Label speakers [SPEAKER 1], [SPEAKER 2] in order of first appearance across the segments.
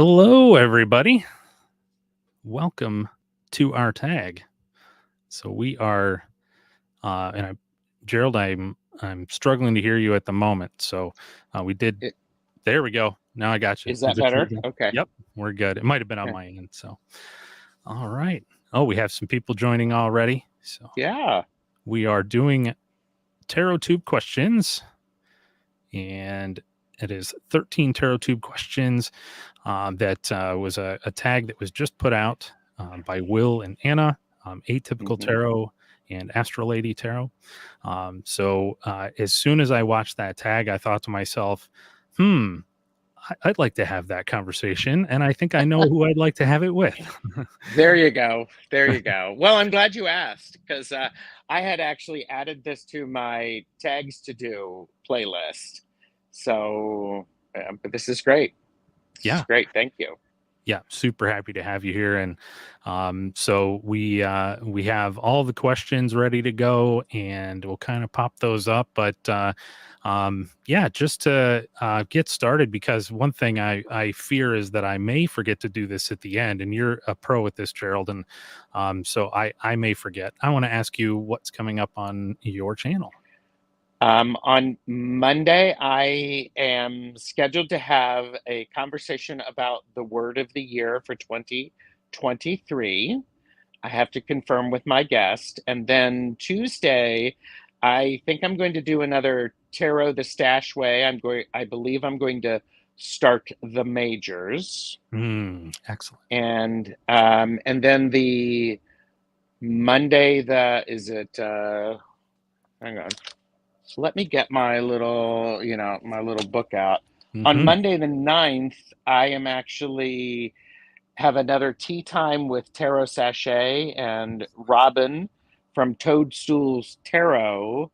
[SPEAKER 1] Hello, everybody. Welcome to our tag. So we are, Gerald, I'm struggling to hear you at the moment. So we did.
[SPEAKER 2] It,
[SPEAKER 1] There we go. Now I got you.
[SPEAKER 2] is that
[SPEAKER 1] Is it
[SPEAKER 2] better? Okay.
[SPEAKER 1] Yep, we're good. It might have been on
[SPEAKER 2] Okay.
[SPEAKER 1] my end. So, all right. Oh, we have some people joining already. So
[SPEAKER 2] Yeah.
[SPEAKER 1] we are doing tarottube questions, and it is 13 tarottube questions. That was a tag that was just put out by Will and Anna, Atypical
[SPEAKER 2] Mm-hmm.
[SPEAKER 1] Tarot and Astrolady Tarot. So as soon as I watched that tag, I thought to myself, I'd like to have that conversation. And I think I know who I'd like to have it with.
[SPEAKER 2] There you go. There you go. Well, I'm glad you asked because I had actually added this to my tags to do playlist. So, but this is great. This
[SPEAKER 1] Yeah.
[SPEAKER 2] is great. Thank you.
[SPEAKER 1] Yeah, super happy to have you here. And so we have all the questions ready to go, and we'll kind of pop those up. But yeah, just to get started, because one thing I fear is that I may forget to do this at the end, and you're a pro at this, Gerald, and so I may forget. I want to ask you what's coming up on your channel.
[SPEAKER 2] On Monday, I am scheduled to have a conversation about the word of the year for 2023. I have to confirm with my guest. And then Tuesday, I think I'm going to do another Tarot the Stash Way. I believe I'm going to start the majors.
[SPEAKER 1] Excellent.
[SPEAKER 2] And then the Monday, hang on. So let me get my little book out. On Monday the 9th, I am actually have another tea time with Tarot Sachet and Robin from Toadstool's Tarot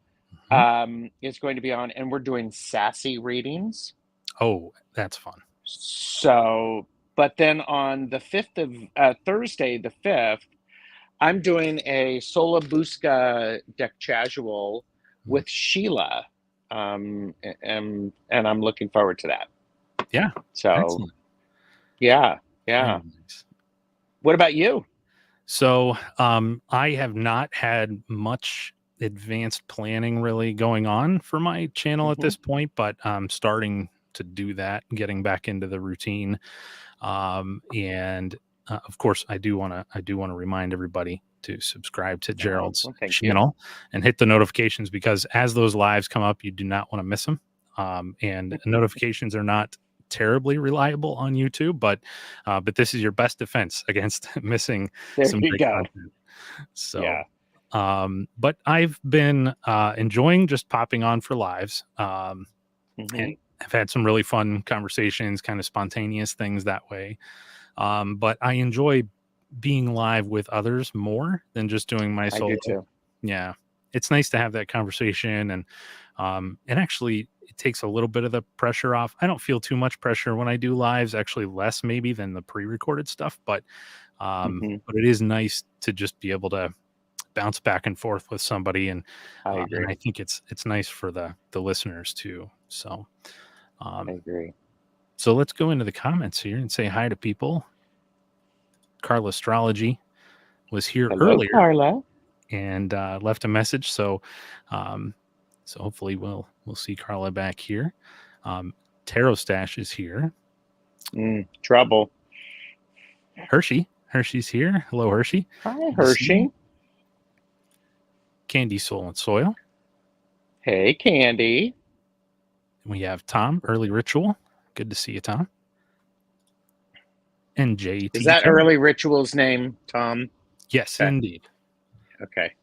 [SPEAKER 2] is going to be on, and we're doing sassy readings.
[SPEAKER 1] Oh, that's fun.
[SPEAKER 2] So, but then on the 5th of Thursday, the 5th, I'm doing a Sola Busca deck casual with Sheila. And I'm looking forward to that.
[SPEAKER 1] Yeah.
[SPEAKER 2] So,
[SPEAKER 1] excellent.
[SPEAKER 2] Yeah.
[SPEAKER 1] Nice.
[SPEAKER 2] What about you?
[SPEAKER 1] So I have not had much advanced planning really going on for my channel at this point, but I'm starting to do that, getting back into the routine. And of course, I do want to remind everybody to subscribe to Gerald's channel and hit the notifications, because as those lives come up, you do not want to miss them. And notifications are not terribly reliable on YouTube, but this is your best defense against missing some great content. So, yeah. But I've been enjoying just popping on for lives, and I've had some really fun conversations, kind of spontaneous things that way. But I enjoy being live with others more than just doing my solo.
[SPEAKER 2] I do too.
[SPEAKER 1] Yeah, it's nice to have that conversation, and actually it takes a little bit of the pressure off. I don't feel too much pressure when I do lives, actually less maybe than the pre-recorded stuff, but it is nice to just be able to bounce back and forth with somebody, and I think it's nice for the listeners too. So
[SPEAKER 2] I agree.
[SPEAKER 1] So let's go into the comments here and say hi to people. Carla Astrology was here earlier,
[SPEAKER 2] Carla,
[SPEAKER 1] and left a message. So so hopefully we'll see Carla back here. Tarot Stash is here.
[SPEAKER 2] Trouble.
[SPEAKER 1] Hershey's here. Hello, Hershey.
[SPEAKER 2] Hi, Hershey.
[SPEAKER 1] Candy Soul and Soil.
[SPEAKER 2] Hey, Candy.
[SPEAKER 1] We have Tom, Early Ritual. Good to see you, Tom. And JT.
[SPEAKER 2] Is that Early Ritual's name, Tom?
[SPEAKER 1] Yes, indeed.
[SPEAKER 2] Okay.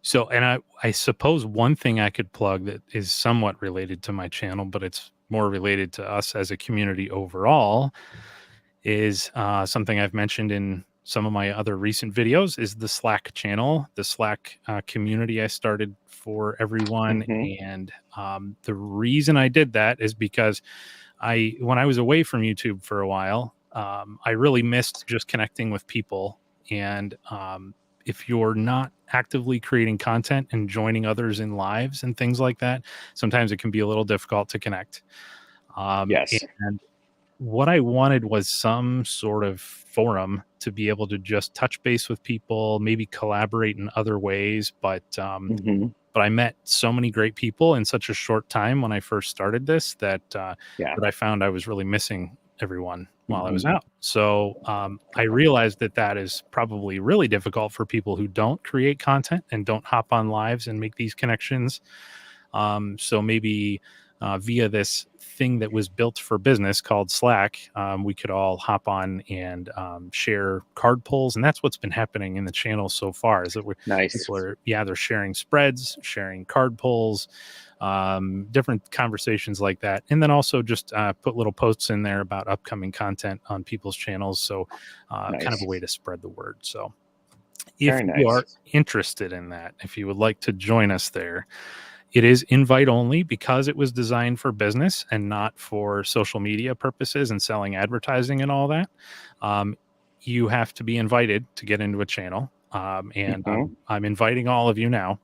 [SPEAKER 1] So, and I suppose one thing I could plug that is somewhat related to my channel, but it's more related to us as a community overall, is something I've mentioned in some of my other recent videos, is the Slack channel, the Slack community I started for everyone. And the reason I did that is because when I was away from YouTube for a while, I really missed just connecting with people. And if you're not actively creating content and joining others in lives and things like that, sometimes it can be a little difficult to connect.
[SPEAKER 2] Yes.
[SPEAKER 1] And what I wanted was some sort of forum to be able to just touch base with people, maybe collaborate in other ways.
[SPEAKER 2] Hmm.
[SPEAKER 1] But I met so many great people in such a short time when I first started this
[SPEAKER 2] Yeah.
[SPEAKER 1] that I found I was really missing everyone while I was
[SPEAKER 2] Hmm.
[SPEAKER 1] out. So I realized that that is probably really difficult for people who don't create content and don't hop on lives and make these connections. So maybe via this thing that was built for business called Slack, we could all hop on and share card pulls, and that's what's been happening in the channel so far. Is that
[SPEAKER 2] Nice.
[SPEAKER 1] people are, yeah, they're sharing spreads, sharing card pulls, different conversations like that, and then also just put little posts in there about upcoming content on people's channels. So kind of a
[SPEAKER 2] Nice.
[SPEAKER 1] way to spread the word. So if
[SPEAKER 2] Very
[SPEAKER 1] you are
[SPEAKER 2] nice.
[SPEAKER 1] interested in that, if you would like to join us there, it is invite only because it was designed for business and not for social media purposes and selling advertising and all that. Um, you have to be invited to get into a channel. And
[SPEAKER 2] Hmm.
[SPEAKER 1] I'm inviting all of you now.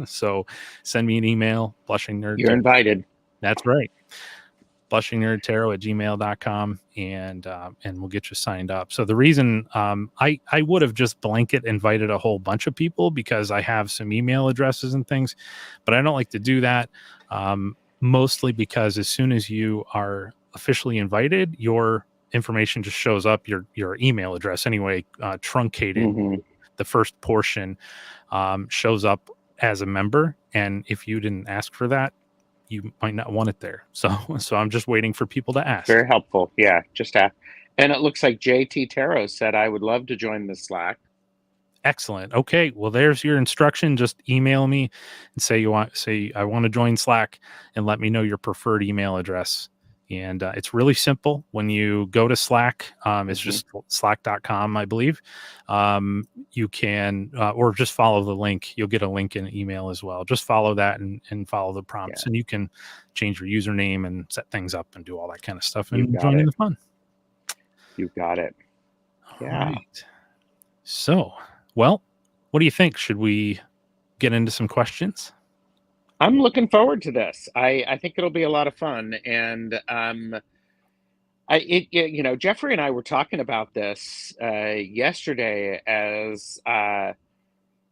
[SPEAKER 1] So send me an email, blushing nerd.
[SPEAKER 2] You're invited.
[SPEAKER 1] That's right, blushingnerdtarot@gmail.com, and we'll get you signed up. So the reason I would have just blanket invited a whole bunch of people because I have some email addresses and things, but I don't like to do that. Mostly because as soon as you are officially invited, your information just shows up, your email address anyway, truncated.
[SPEAKER 2] Hmm.
[SPEAKER 1] The first portion shows up as a member, and if you didn't ask for that, you might not want it there. So so I'm just waiting for people to ask.
[SPEAKER 2] Very helpful. Yeah. Just ask. And it looks like JT Tarot said, I would love to join the Slack.
[SPEAKER 1] Excellent. Okay, well there's your instruction. Just email me and say I want to join Slack and let me know your preferred email address. And it's really simple. When you go to Slack, it's
[SPEAKER 2] Hmm.
[SPEAKER 1] just slack.com, I believe. You can, or just follow the link. You'll get a link in an email as well. Just follow that and follow the prompts,
[SPEAKER 2] Yeah.
[SPEAKER 1] and you can change your username and set things up and do all that kind of stuff
[SPEAKER 2] You
[SPEAKER 1] and
[SPEAKER 2] got
[SPEAKER 1] join in
[SPEAKER 2] it.
[SPEAKER 1] the fun.
[SPEAKER 2] You got it.
[SPEAKER 1] All
[SPEAKER 2] Yeah.
[SPEAKER 1] right. So, well, what do you think? Should we get into some questions?
[SPEAKER 2] I'm looking forward to this. I think it'll be a lot of fun. And Jeffrey and I were talking about this yesterday as part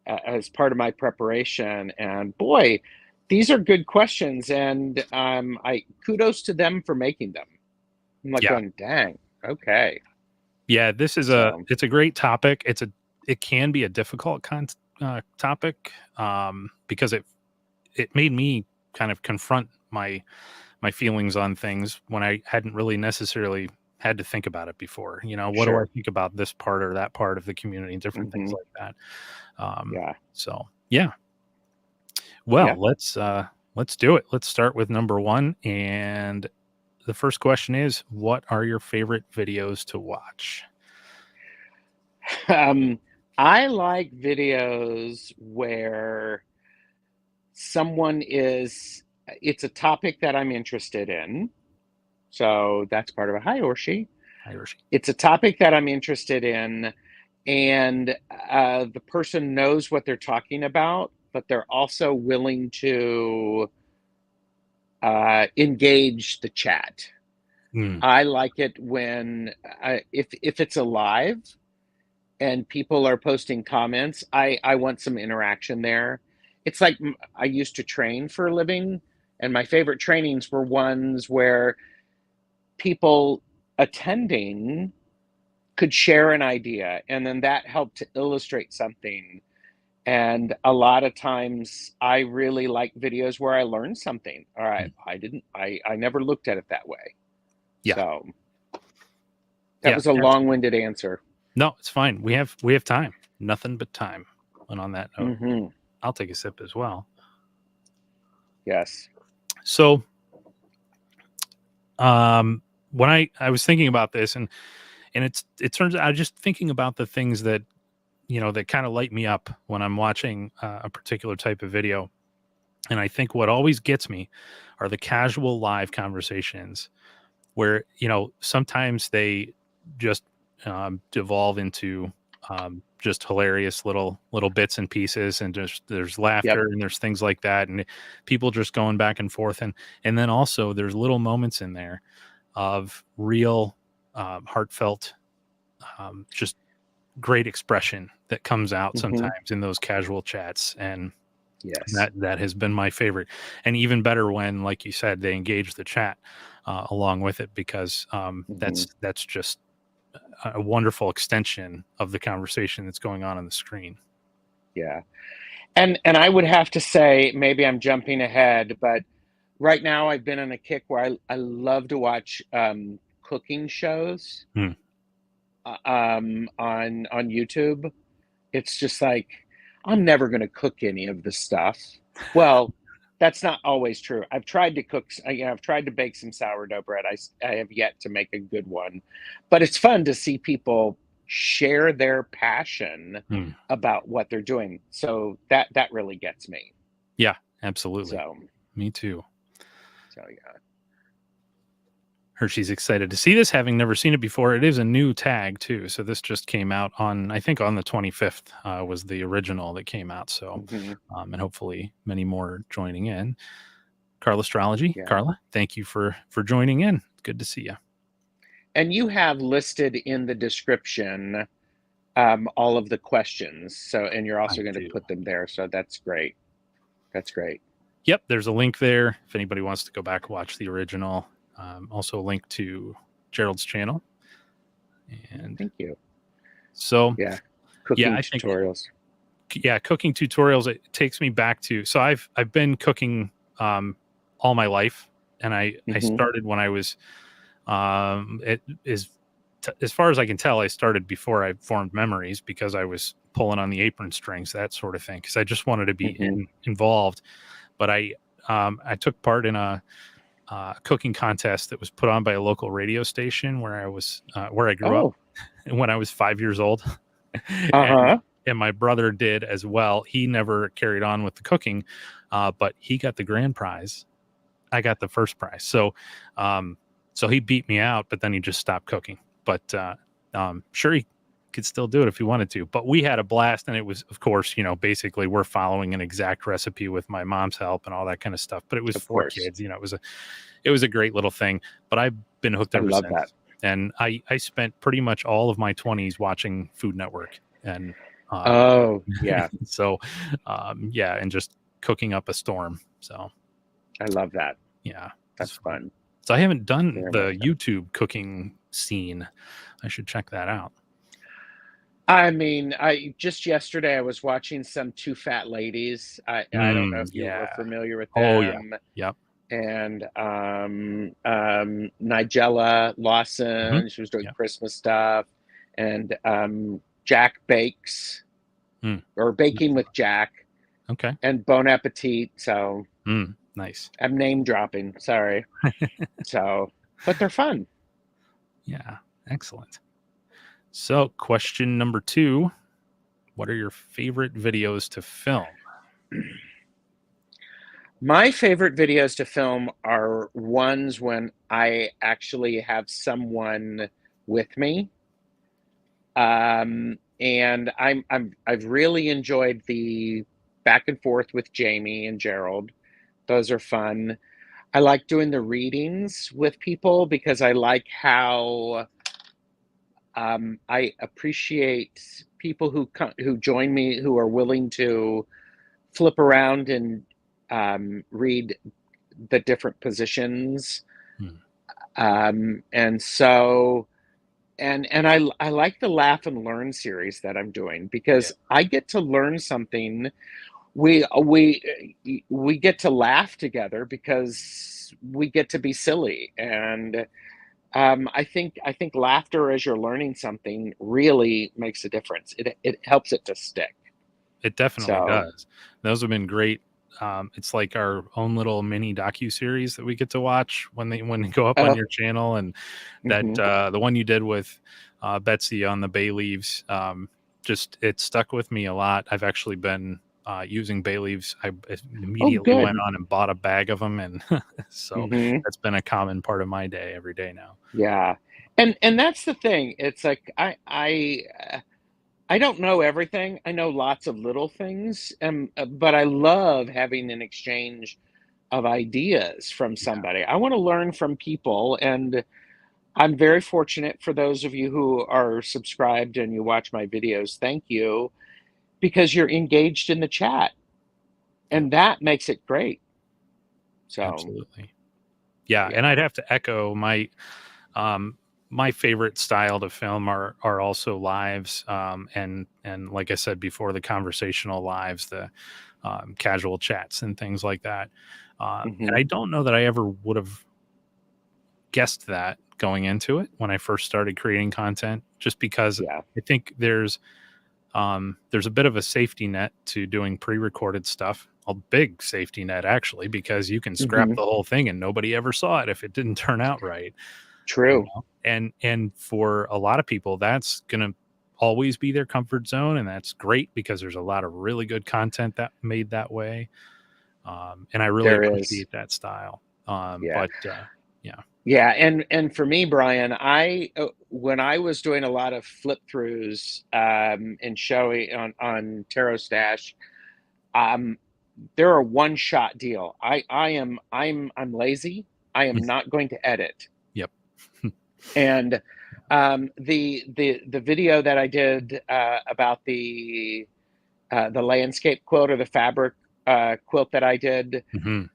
[SPEAKER 2] of my preparation. And boy, these are good questions. And I kudos to them for making them. I'm like
[SPEAKER 1] Yeah.
[SPEAKER 2] going, dang, okay.
[SPEAKER 1] Yeah,
[SPEAKER 2] So,
[SPEAKER 1] it's a great topic. It can be a difficult topic because it made me kind of confront my feelings on things when I hadn't really necessarily had to think about it before. You know, what do I
[SPEAKER 2] sure.
[SPEAKER 1] think about this part or that part of the community, different things
[SPEAKER 2] Hmm.
[SPEAKER 1] like that.
[SPEAKER 2] Yeah.
[SPEAKER 1] So yeah. Well,
[SPEAKER 2] Yeah.
[SPEAKER 1] let's do it. Let's start with number one. And the first question is, what are your favorite videos to watch?
[SPEAKER 2] Um, I like videos where someone it's a topic that I'm interested in. So that's part of a hi, Orshi.
[SPEAKER 1] Hi, Hershey.
[SPEAKER 2] It's a topic that I'm interested in, and the person knows what they're talking about, but they're also willing to engage the chat.
[SPEAKER 1] Mm,
[SPEAKER 2] I like it when if it's alive and people are posting comments, I want some interaction there. It's like I used to train for a living, and my favorite trainings were ones where people attending could share an idea, and then that helped to illustrate something. And a lot of times I really like videos where I learned something. All right,
[SPEAKER 1] mm.
[SPEAKER 2] I never looked at it that way.
[SPEAKER 1] Yeah.
[SPEAKER 2] So that
[SPEAKER 1] Yeah.
[SPEAKER 2] was a long-winded answer.
[SPEAKER 1] No, it's fine. We have time. Nothing but time. And on that note,
[SPEAKER 2] Hmm.
[SPEAKER 1] I'll take a sip as well.
[SPEAKER 2] Yes.
[SPEAKER 1] So, when I was thinking about this, and it turns out I was just thinking about the things that that kind of light me up when I'm watching a particular type of video. And I think what always gets me are the casual live conversations where sometimes they just devolve into just hilarious little bits and pieces, and just there's
[SPEAKER 2] Yep.
[SPEAKER 1] laughter and there's things like that, and people just going back and forth, and then also there's little moments in there of real heartfelt, just great expression that comes out
[SPEAKER 2] Hmm.
[SPEAKER 1] sometimes in those casual chats, and
[SPEAKER 2] Yes.
[SPEAKER 1] that has been my favorite. And even better when, like you said, they engage the chat along with it, because
[SPEAKER 2] Hmm.
[SPEAKER 1] that's just a wonderful extension of the conversation that's going on the screen.
[SPEAKER 2] Yeah. And I would have to say, maybe I'm jumping ahead, but right now I've been on a kick where I love to watch cooking shows
[SPEAKER 1] Hmm.
[SPEAKER 2] on YouTube. It's just like I'm never going to cook any of the stuff. Well, that's not always true. I've tried to cook. I've tried to bake some sourdough bread. I have yet to make a good one, but it's fun to see people share their passion
[SPEAKER 1] Hmm.
[SPEAKER 2] about what they're doing. So that really gets me.
[SPEAKER 1] Yeah, absolutely.
[SPEAKER 2] So
[SPEAKER 1] Me too.
[SPEAKER 2] yeah.
[SPEAKER 1] Hershey's excited to see this, having never seen it before. It is a new tag too, so this just came out on, I think, on the 25th was the original that came out. So,
[SPEAKER 2] Hmm.
[SPEAKER 1] and hopefully many more joining in. Carla Astrology,
[SPEAKER 2] Yeah.
[SPEAKER 1] Carla, thank you for joining in. Good to see you.
[SPEAKER 2] And you have listed in the description all of the questions. So, and you're
[SPEAKER 1] I
[SPEAKER 2] also going to
[SPEAKER 1] do.
[SPEAKER 2] put them there. So that's great. That's great.
[SPEAKER 1] Yep, there's a link there if anybody wants to go back and watch the original. Also, a link to Gerald's channel. And
[SPEAKER 2] Thank you.
[SPEAKER 1] so,
[SPEAKER 2] Yeah.
[SPEAKER 1] yeah,
[SPEAKER 2] Cooking
[SPEAKER 1] I think,
[SPEAKER 2] tutorials.
[SPEAKER 1] yeah, cooking tutorials, it takes me back to, so I've been cooking all my life, and I
[SPEAKER 2] Hmm.
[SPEAKER 1] started when I was it is as far as I can tell, I started before I formed memories, because I was pulling on the apron strings, that sort of thing, because I just wanted to be
[SPEAKER 2] Hmm.
[SPEAKER 1] involved. But I took part in a cooking contest that was put on by a local radio station where I grew up
[SPEAKER 2] Oh,
[SPEAKER 1] when I was 5 years old. and
[SPEAKER 2] uh-huh.
[SPEAKER 1] and my brother did as well. He never carried on with the cooking, but he got the grand prize. I got the first prize. Um, so he beat me out, but then he just stopped cooking. But sure, he could still do it if he wanted to. But we had a blast, and it was, of course, basically we're following an exact recipe with my mom's help and all that kind of stuff. But it was
[SPEAKER 2] Of
[SPEAKER 1] for
[SPEAKER 2] course.
[SPEAKER 1] kids. It was a great little thing. But I've been hooked
[SPEAKER 2] I
[SPEAKER 1] ever
[SPEAKER 2] love that.
[SPEAKER 1] since. And I spent pretty much all of my 20s watching Food Network, and
[SPEAKER 2] Oh, yeah.
[SPEAKER 1] so yeah, and just cooking up a storm. So
[SPEAKER 2] I love that.
[SPEAKER 1] yeah, it's
[SPEAKER 2] That's
[SPEAKER 1] fun.
[SPEAKER 2] fun.
[SPEAKER 1] So I haven't done
[SPEAKER 2] Very much
[SPEAKER 1] the
[SPEAKER 2] so.
[SPEAKER 1] YouTube cooking scene. I should check that out.
[SPEAKER 2] I mean, I just yesterday I was watching some Two Fat Ladies. I don't know if you
[SPEAKER 1] Yeah.
[SPEAKER 2] were familiar with
[SPEAKER 1] Oh yeah.
[SPEAKER 2] them.
[SPEAKER 1] Yep.
[SPEAKER 2] And Nigella
[SPEAKER 1] Hmm.
[SPEAKER 2] Lawson, she was doing
[SPEAKER 1] Yep.
[SPEAKER 2] Christmas stuff, and Jack Bakes
[SPEAKER 1] Mm.
[SPEAKER 2] or Baking with Jack
[SPEAKER 1] Okay.
[SPEAKER 2] and Bon Appetit. So
[SPEAKER 1] Nice.
[SPEAKER 2] I'm name dropping, sorry. So, but they're fun.
[SPEAKER 1] Yeah. Excellent. So, question number 2: what are your favorite videos to film?
[SPEAKER 2] My favorite videos to film are ones when I actually have someone with me. And I've really enjoyed the back and forth with Jamie and Gerald. Those are fun. I like doing the readings with people because I like how I appreciate people who join me who are willing to flip around and read the different positions.
[SPEAKER 1] Hmm.
[SPEAKER 2] And so I like the laugh and learn series that I'm doing
[SPEAKER 1] Yeah.
[SPEAKER 2] because I get to learn something. We get to laugh together because we get to be silly, and I think laughter as you're learning something really makes a difference. It helps it to stick.
[SPEAKER 1] It definitely
[SPEAKER 2] So,
[SPEAKER 1] does. Those have been great. It's like our own little mini docu series that we get to watch when they go up on
[SPEAKER 2] oh,
[SPEAKER 1] your channel, and that
[SPEAKER 2] hmm,
[SPEAKER 1] the one you did with Betsy on the bay leaves, just it stuck with me a lot. I've actually been using bay leaves. I
[SPEAKER 2] oh,
[SPEAKER 1] immediately went
[SPEAKER 2] good.
[SPEAKER 1] on and bought a bag of them, and so
[SPEAKER 2] Hmm.
[SPEAKER 1] that's been a common part of my day every day now.
[SPEAKER 2] Yeah, and that's the thing. It's like I don't know everything. I know lots of little things, but I love having an exchange of ideas from
[SPEAKER 1] Yeah,
[SPEAKER 2] somebody. I want to learn from people, and I'm very fortunate for those of you who are subscribed and you watch my videos. Thank you, because you're engaged in the chat,
[SPEAKER 1] yep,
[SPEAKER 2] and that makes it great. So,
[SPEAKER 1] absolutely. Yeah, and I'd
[SPEAKER 2] yeah.
[SPEAKER 1] have to echo um my favorite style to film are also lives, and like I said before, the conversational lives, the casual chats and things like that. And
[SPEAKER 2] Hmm.
[SPEAKER 1] I don't know that I ever would have guessed that going into it when I first started creating content, just because
[SPEAKER 2] Yeah.
[SPEAKER 1] I think there's a bit of a safety net to doing pre-recorded stuff, a big safety net actually, because you can scrap
[SPEAKER 2] Hmm.
[SPEAKER 1] the whole thing and nobody ever saw it if it didn't turn out right.
[SPEAKER 2] True.
[SPEAKER 1] And for a lot of people, that's gonna always be their comfort zone, and that's great because there's a lot of really good content that made that way. And I really
[SPEAKER 2] There is.
[SPEAKER 1] appreciate that style.
[SPEAKER 2] Yeah.
[SPEAKER 1] But yeah.
[SPEAKER 2] Yeah, and for me, Brian, I when I was doing a lot of flip throughs and showing on Tarot Stash, um, they're a one shot deal. I'm lazy. I am not going to edit.
[SPEAKER 1] Yep.
[SPEAKER 2] And the video that I did about the landscape quilt or the fabric quilt that I did,
[SPEAKER 1] Mhm.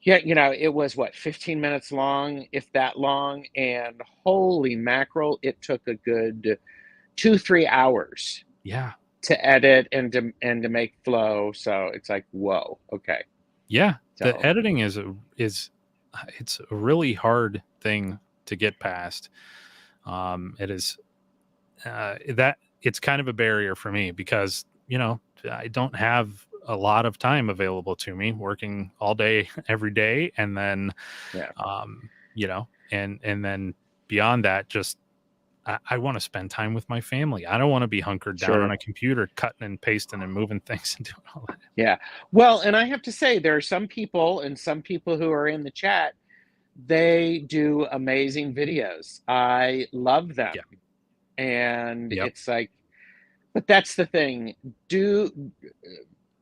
[SPEAKER 2] yeah, it was what, 15 minutes long, if that long, and holy mackerel, it took a good 2, 3 hours
[SPEAKER 1] Yeah.
[SPEAKER 2] to edit and to make flow. So it's like, whoa, okay.
[SPEAKER 1] Yeah. The
[SPEAKER 2] So
[SPEAKER 1] editing is it's a really hard thing to get past. It is that it's kind of a barrier for me because I don't have a lot of time available to me working all day every day, and then
[SPEAKER 2] yeah,
[SPEAKER 1] and then beyond that, just I want to spend time with my family. I don't want to be hunkered down on
[SPEAKER 2] sure.
[SPEAKER 1] a computer cutting and pasting and moving things and doing all that.
[SPEAKER 2] Yeah. Well, and I have to say, there are some people and some people who are in the chat, they do amazing videos. I love them.
[SPEAKER 1] Yeah.
[SPEAKER 2] And
[SPEAKER 1] Yep.
[SPEAKER 2] it's like, but that's the thing. Do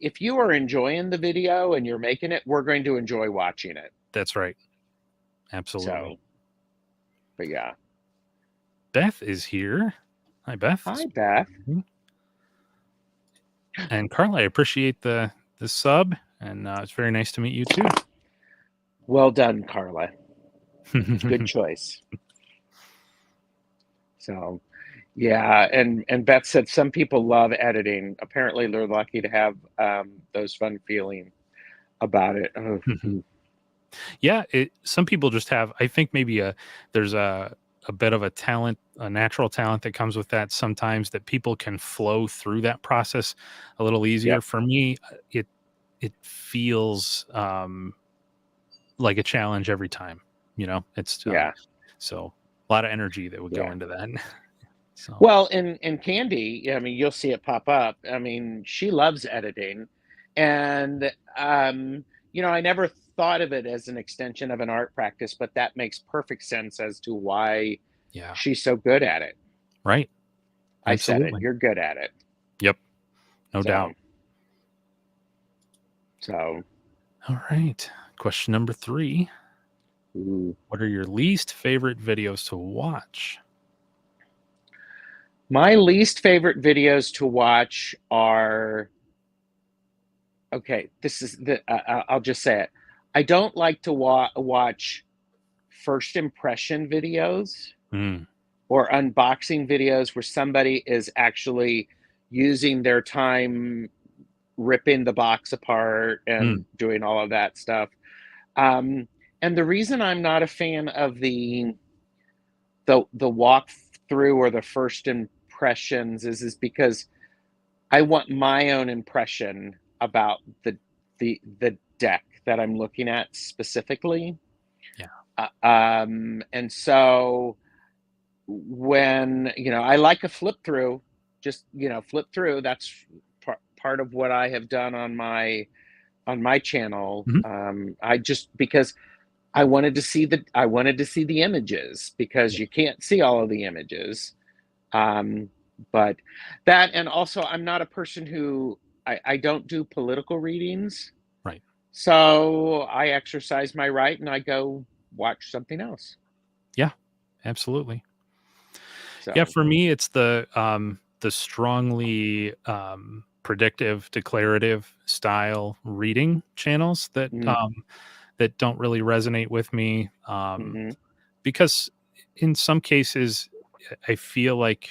[SPEAKER 2] If you are enjoying the video and you're making it, we're going to enjoy watching it.
[SPEAKER 1] That's right. Absolutely.
[SPEAKER 2] So, but yeah.
[SPEAKER 1] Beth is here. Hi, Beth.
[SPEAKER 2] Hi, Beth.
[SPEAKER 1] And Carla, I appreciate the sub, and it's very nice to meet you too.
[SPEAKER 2] Well done, Carla. Good choice. So, yeah, and Beth said some people love editing. Apparently, they're lucky to have those fun feeling about it. Oh,
[SPEAKER 1] Yeah, some people just have. I think maybe there's a bit of a talent, a natural talent that comes with that. Sometimes that people can flow through that process a little easier.
[SPEAKER 2] yep.
[SPEAKER 1] For me, it feels like a challenge every time. It's
[SPEAKER 2] Yeah.
[SPEAKER 1] so a lot of energy that would go
[SPEAKER 2] Yeah.
[SPEAKER 1] into that. So
[SPEAKER 2] Well, in Candy, I mean, you'll see it pop up. I mean, she loves editing, and I never thought of it as an extension of an art practice, but that makes perfect sense as to why
[SPEAKER 1] yeah,
[SPEAKER 2] she's so good at it.
[SPEAKER 1] right,
[SPEAKER 2] I said it.
[SPEAKER 1] absolutely.
[SPEAKER 2] You're good at it.
[SPEAKER 1] Yep, no
[SPEAKER 2] So,
[SPEAKER 1] doubt.
[SPEAKER 2] so,
[SPEAKER 1] All right. Question number 3.
[SPEAKER 2] ooh.
[SPEAKER 1] What are your least favorite videos to watch?
[SPEAKER 2] My least favorite videos to watch are, okay. This is I'll just say it. I don't like to watch first impression videos
[SPEAKER 1] Mm,
[SPEAKER 2] or unboxing videos where somebody is actually using their time ripping the box apart
[SPEAKER 1] mm,
[SPEAKER 2] and doing all of that stuff. Um, and the reason I'm not a fan of the walk through or the first impressions is because I want my own impression about the deck that I'm looking at specifically.
[SPEAKER 1] yeah.
[SPEAKER 2] And so when I like a flip through, just flip through. That's part of what I have done on my channel.
[SPEAKER 1] Mhm.
[SPEAKER 2] I just because I wanted to see the images because
[SPEAKER 1] Yeah.
[SPEAKER 2] you can't see all of the images. But that, and also I'm not a person who I don't do political readings.
[SPEAKER 1] Right.
[SPEAKER 2] So I exercise my right and I go watch something else.
[SPEAKER 1] Yeah, absolutely. Yeah,
[SPEAKER 2] So,
[SPEAKER 1] for me, it's the strongly predictive, declarative style reading channels
[SPEAKER 2] mm,
[SPEAKER 1] that don't really resonate with me,
[SPEAKER 2] hmm,
[SPEAKER 1] because in some cases, I feel like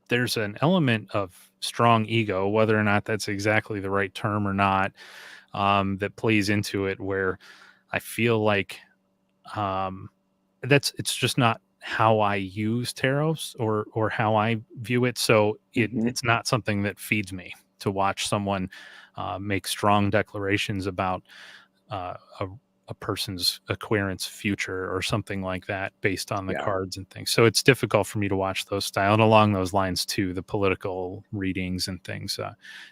[SPEAKER 1] there's an element of strong ego, whether or not that's exactly the right term or not, that plays into it. Where I feel like um, it's just not how I use tarots or how I view it. So
[SPEAKER 2] hmm,
[SPEAKER 1] it's not something that feeds me to watch someone make strong declarations about uh, a a person's acquirance future or something like that based on the
[SPEAKER 2] yeah,
[SPEAKER 1] cards and things. So it's difficult for me to watch those style, and along those lines too, the political readings and things,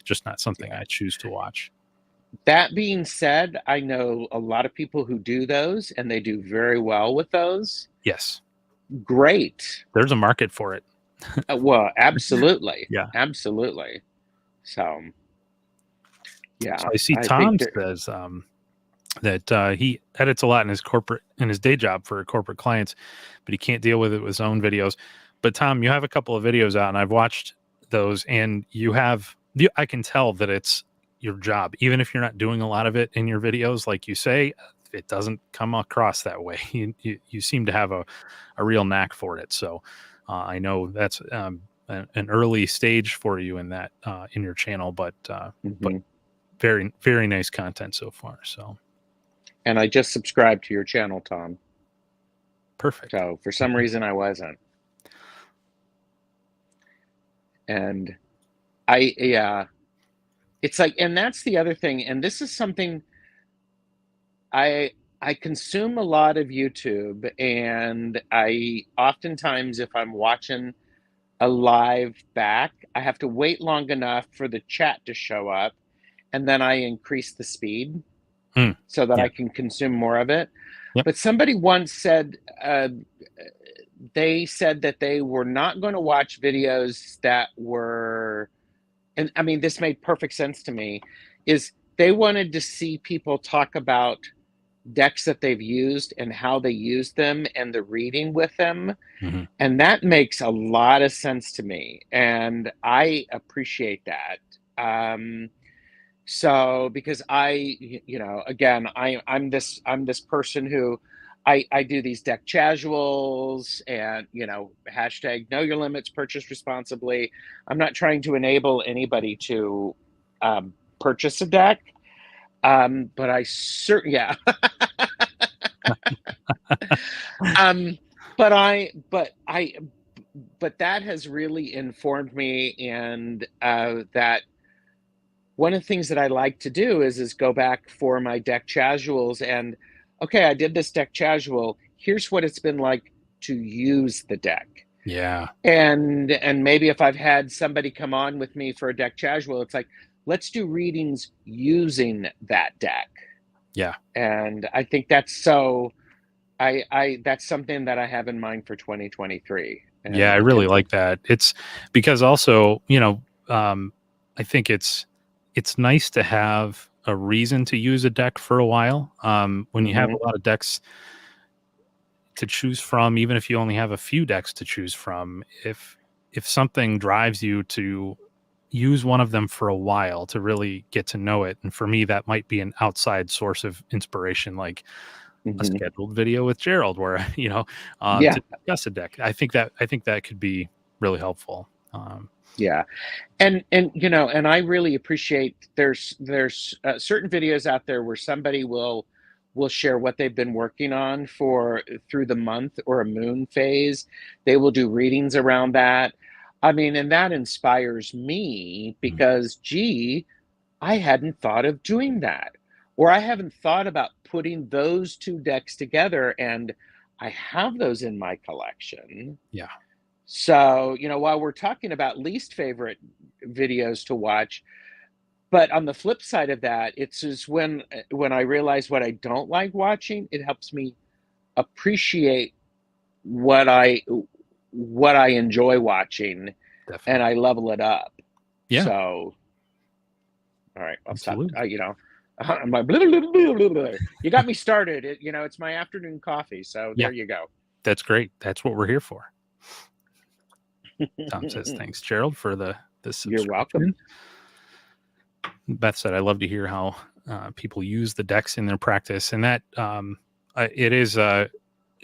[SPEAKER 1] just not something
[SPEAKER 2] yeah.
[SPEAKER 1] I choose to watch.
[SPEAKER 2] That being said, I know a lot of people who do those and they do very well with those.
[SPEAKER 1] Yes,
[SPEAKER 2] Great.
[SPEAKER 1] there's a market for it.
[SPEAKER 2] Well, absolutely.
[SPEAKER 1] Yeah.
[SPEAKER 2] Absolutely. So,
[SPEAKER 1] So
[SPEAKER 2] yeah,
[SPEAKER 1] I see
[SPEAKER 2] I think
[SPEAKER 1] Tom
[SPEAKER 2] that,
[SPEAKER 1] says that he edits a lot in his day job for corporate clients, but he can't deal with it with his own videos. But Tom, you have a couple of videos out, and I've watched those, and I can tell that it's your job, even if you're not doing a lot of it in your videos, like you say. It doesn't come across that way. You seem to have a real knack for it. So I know that's an early stage for you in that in your channel, but
[SPEAKER 2] mhm.
[SPEAKER 1] very very nice content so far. So
[SPEAKER 2] And I just subscribed to your channel, Tom.
[SPEAKER 1] perfect.
[SPEAKER 2] So for some reason I wasn't. And yeah, it's like, and that's the other thing. And this is something I I consume a lot of YouTube, and I oftentimes, if I'm watching a live back, I have to wait long enough for the chat to show up, and then I increase the speed
[SPEAKER 1] Mm,
[SPEAKER 2] so that
[SPEAKER 1] yeah.
[SPEAKER 2] I can consume more of it.
[SPEAKER 1] Yep.
[SPEAKER 2] But somebody once said, they said that they were not going to watch videos that were, and I mean, this made perfect sense to me, is they wanted to see people talk about decks that they've used and how they use them and the reading with them.
[SPEAKER 1] Mhm.
[SPEAKER 2] And that makes a lot of sense to me. And I appreciate that. So because again, I'm this person who I do these deck casuals and hashtag know your limits, purchase responsibly. I'm not trying to enable anybody to purchase a deck. But I certainly, yeah. um, but that has really informed me, and that one of the things that I like to do is go back for my deck casuals and, okay, I did this deck casual. Here's what it's been like to use the deck.
[SPEAKER 1] Yeah.
[SPEAKER 2] And maybe if I've had somebody come on with me for a deck casual, it's like, let's do readings using that deck.
[SPEAKER 1] Yeah.
[SPEAKER 2] And I think that's so I that's something that I have in mind for 2023.
[SPEAKER 1] Yeah, I
[SPEAKER 2] And
[SPEAKER 1] really like that. It's because also, I think it's nice to have a reason to use a deck for a while. When you have
[SPEAKER 2] mhm,
[SPEAKER 1] a lot of decks to choose from, even if you only have a few decks to choose from, if something drives you to use one of them for a while to really get to know it, and for me that might be an outside source of inspiration, like a
[SPEAKER 2] mhm.
[SPEAKER 1] scheduled video with Gerald where
[SPEAKER 2] Yeah,
[SPEAKER 1] to discuss a deck. I think that could be really helpful.
[SPEAKER 2] yeah. And I really appreciate, there's certain videos out there where somebody will share what they've been working on for through the month or a moon phase. They will do readings around that. I mean, and that inspires me
[SPEAKER 1] Mm,
[SPEAKER 2] because, gee, I hadn't thought of doing that, or I haven't thought about putting those two decks together, and I have those in my collection.
[SPEAKER 1] yeah,
[SPEAKER 2] So, while we're talking about least favorite videos to watch, but on the flip side of that, it's just when I realize what I don't like watching, it helps me appreciate what I what I enjoy watching, and
[SPEAKER 1] Definitely.
[SPEAKER 2] I level it up.
[SPEAKER 1] Yeah,
[SPEAKER 2] So, all right, I'll stop.
[SPEAKER 1] absolutely.
[SPEAKER 2] I'm like, blah, blah, blah, blah, blah. You got me started. It's my afternoon coffee. So
[SPEAKER 1] Yeah,
[SPEAKER 2] there you go.
[SPEAKER 1] that's great. That's what we're here for. Tom says, thanks, Gerald, for the
[SPEAKER 2] You're welcome.
[SPEAKER 1] subscription. Beth said, I love to hear how people use the decks in their practice. And that it is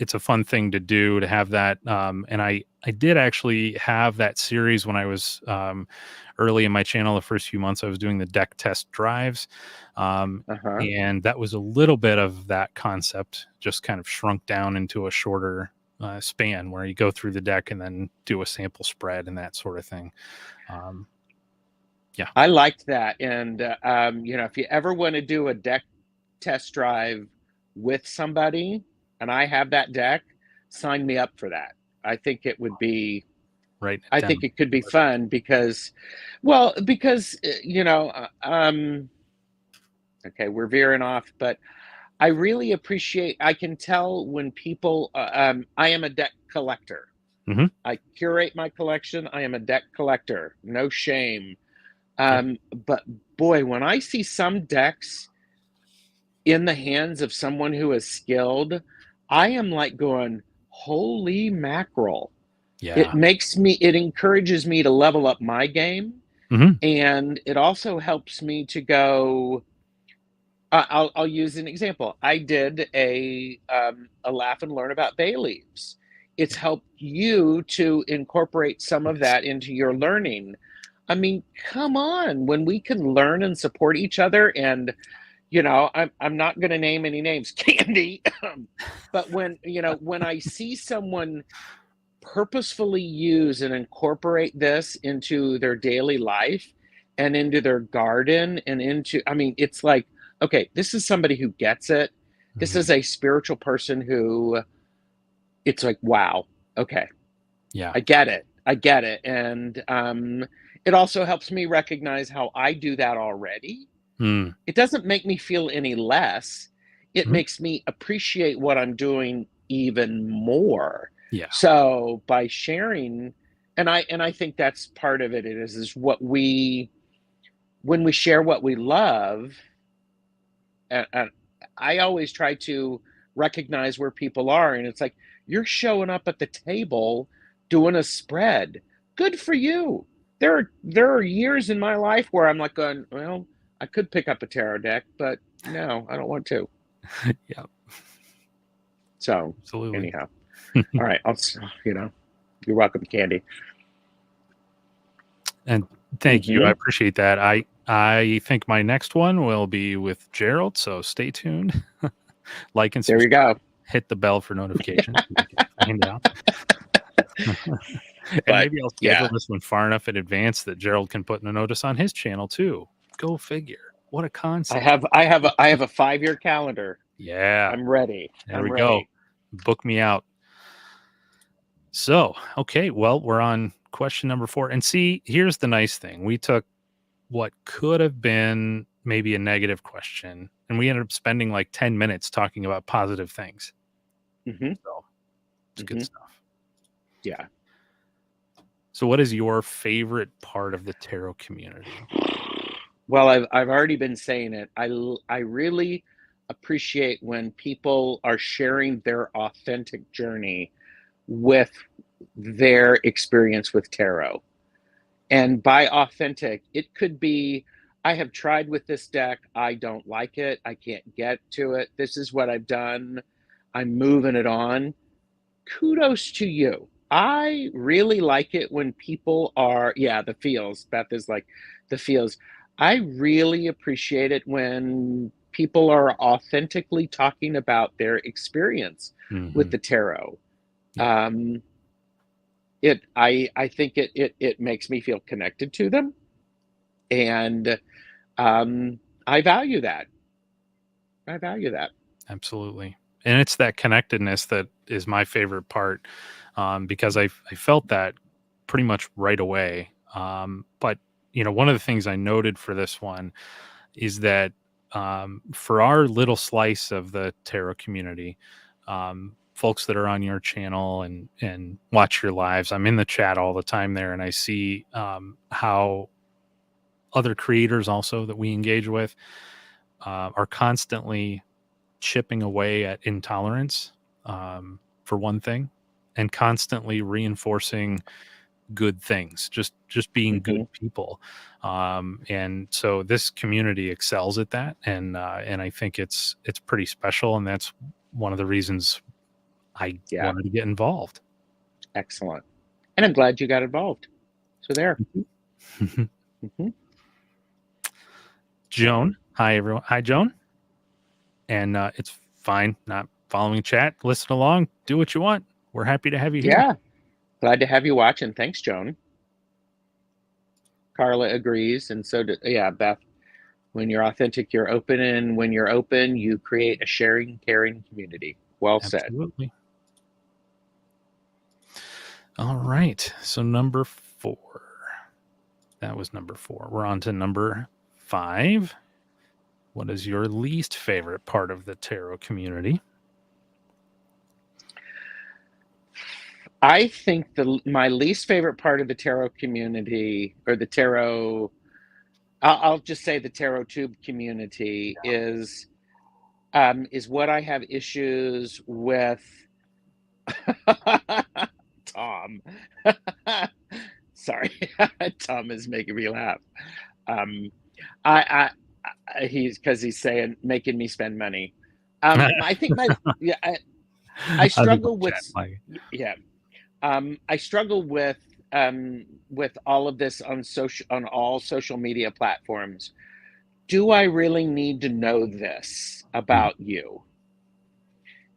[SPEAKER 1] it's a fun thing to do, to have that. And I did actually have that series when I was early in my channel. The first few months I was doing the deck test drives.
[SPEAKER 2] Uh-huh.
[SPEAKER 1] And that was a little bit of that concept, just kind of shrunk down into a shorter span, where you go through the deck and then do a sample spread and that sort of thing. Yeah.
[SPEAKER 2] I liked that. And, if you ever want to do a deck test drive with somebody and I have that deck, sign me up for that. I think it would be,
[SPEAKER 1] Right.
[SPEAKER 2] I think it could be fun because, okay, we're veering off, but I really appreciate, I can tell when people, I am a deck collector.
[SPEAKER 1] Mm-hmm.
[SPEAKER 2] I curate my collection. I am a deck collector. No shame.
[SPEAKER 1] Yeah.
[SPEAKER 2] But boy, when I see some decks in the hands of someone who is skilled, I am like going, holy mackerel.
[SPEAKER 1] Yeah.
[SPEAKER 2] It encourages me to level up my game.
[SPEAKER 1] Mm-hmm.
[SPEAKER 2] And it also helps me to go. I'll use an example. I did a laugh and learn about bay leaves. It's
[SPEAKER 1] Yeah.
[SPEAKER 2] helped you to incorporate some of
[SPEAKER 1] Yes.
[SPEAKER 2] that into your learning. I mean, come on, when we can learn and support each other, and I'm not going to name any names, Candy, but when I see someone purposefully use and incorporate this into their daily life and into their garden and into, I mean, it's like, okay, this is somebody who gets it. This
[SPEAKER 1] Mm-hmm.
[SPEAKER 2] is a spiritual person who, it's like, wow, okay,
[SPEAKER 1] Yeah.
[SPEAKER 2] I get it. I get it. And it also helps me recognize how I do that already.
[SPEAKER 1] Mm.
[SPEAKER 2] It doesn't make me feel any less. It
[SPEAKER 1] Mhm.
[SPEAKER 2] makes me appreciate what I'm doing even more.
[SPEAKER 1] Yeah.
[SPEAKER 2] So by sharing, and I think that's part of it is what we, when we share what we love, and I always try to recognize where people are, and it's like, you're showing up at the table doing a spread. Good for you. There are years in my life where I'm like going, well, I could pick up a tarot deck, but no, I don't want to.
[SPEAKER 1] Yeah.
[SPEAKER 2] So
[SPEAKER 1] Absolutely.
[SPEAKER 2] anyhow, all right, you're welcome, Candy.
[SPEAKER 1] And thank you. I
[SPEAKER 2] Hmm.
[SPEAKER 1] appreciate that. I think my next one will be with Gerald, so stay tuned. Like and
[SPEAKER 2] There you
[SPEAKER 1] subscribe.
[SPEAKER 2] go.
[SPEAKER 1] Hit the bell for notifications so you can find out. And
[SPEAKER 2] But
[SPEAKER 1] maybe I'll schedule
[SPEAKER 2] yeah,
[SPEAKER 1] this one far enough in advance that Gerald can put in a notice on his channel too. Go figure. What a
[SPEAKER 2] I
[SPEAKER 1] concept.
[SPEAKER 2] have I have a, I have a 5-year calendar.
[SPEAKER 1] Yeah.
[SPEAKER 2] I'm ready.
[SPEAKER 1] There
[SPEAKER 2] I'm
[SPEAKER 1] we go.
[SPEAKER 2] ready.
[SPEAKER 1] Book me out. So, okay, well, we're on question number 4. And see, here's the nice thing. We took what could have been maybe a negative question, and we ended up spending like 10 minutes talking about positive things.
[SPEAKER 2] Hmm.
[SPEAKER 1] So, it's good
[SPEAKER 2] Hmm.
[SPEAKER 1] stuff.
[SPEAKER 2] Yeah.
[SPEAKER 1] So, what is your favorite part of the tarot community?
[SPEAKER 2] Well, I've already been saying it. I really appreciate when people are sharing their authentic journey with their experience with tarot. And by authentic, it could be, I have tried with this deck, I don't like it, I can't get to it. This is what I've done. I'm moving it on. Kudos to you. I really like it when people are, yeah, the feels. Beth is like, the feels. I really appreciate it when people are authentically talking about their experience with
[SPEAKER 1] Hmm.
[SPEAKER 2] the tarot.
[SPEAKER 1] Yeah,
[SPEAKER 2] Um, I think it makes me feel connected to them, and I value that. I value that.
[SPEAKER 1] absolutely. And it's that connectedness that is my favorite part, because I felt that pretty much right away. But, one of the things I noted for this one is that for our little slice of the tarot community, folks that are on your channel and watch your lives. I'm in the chat all the time there, and I see how other creators also that we engage with are constantly chipping away at intolerance, for one thing, and constantly reinforcing good things, just being good
[SPEAKER 2] Hmm.
[SPEAKER 1] people. And so this community excels at that, and I think it's pretty special, and that's one of the reasons I
[SPEAKER 2] Yeah,
[SPEAKER 1] wanted to get involved.
[SPEAKER 2] excellent. And I'm glad you got involved. So there. Hmm. So
[SPEAKER 1] Joan, hi everyone. Hi Joan. And it's fine not following chat. Listen along, do what you want. We're happy to have you here.
[SPEAKER 2] yeah, glad to have you watching. Thanks, Joan. Carla agrees, and so yeah, Beth. When you're authentic, you're open, and when you're open, you create a sharing, caring community. Well said.
[SPEAKER 1] Absolutely. All right. So number 4. That was number 4. We're on to number 5. What is your least favorite part of the tarot community?
[SPEAKER 2] I think my least favorite part of the tarot community, or the tarot, I'll just say the tarottube community is what I have issues with. Tom. Sorry, Tom is making me laugh. Um, he's because he's saying making me spend money. I think my yeah, I
[SPEAKER 1] I'll leave
[SPEAKER 2] struggle
[SPEAKER 1] the
[SPEAKER 2] with
[SPEAKER 1] chat like,
[SPEAKER 2] yeah. I struggle with all of this on all social media platforms. Do I really need to know this
[SPEAKER 1] mm,
[SPEAKER 2] about you?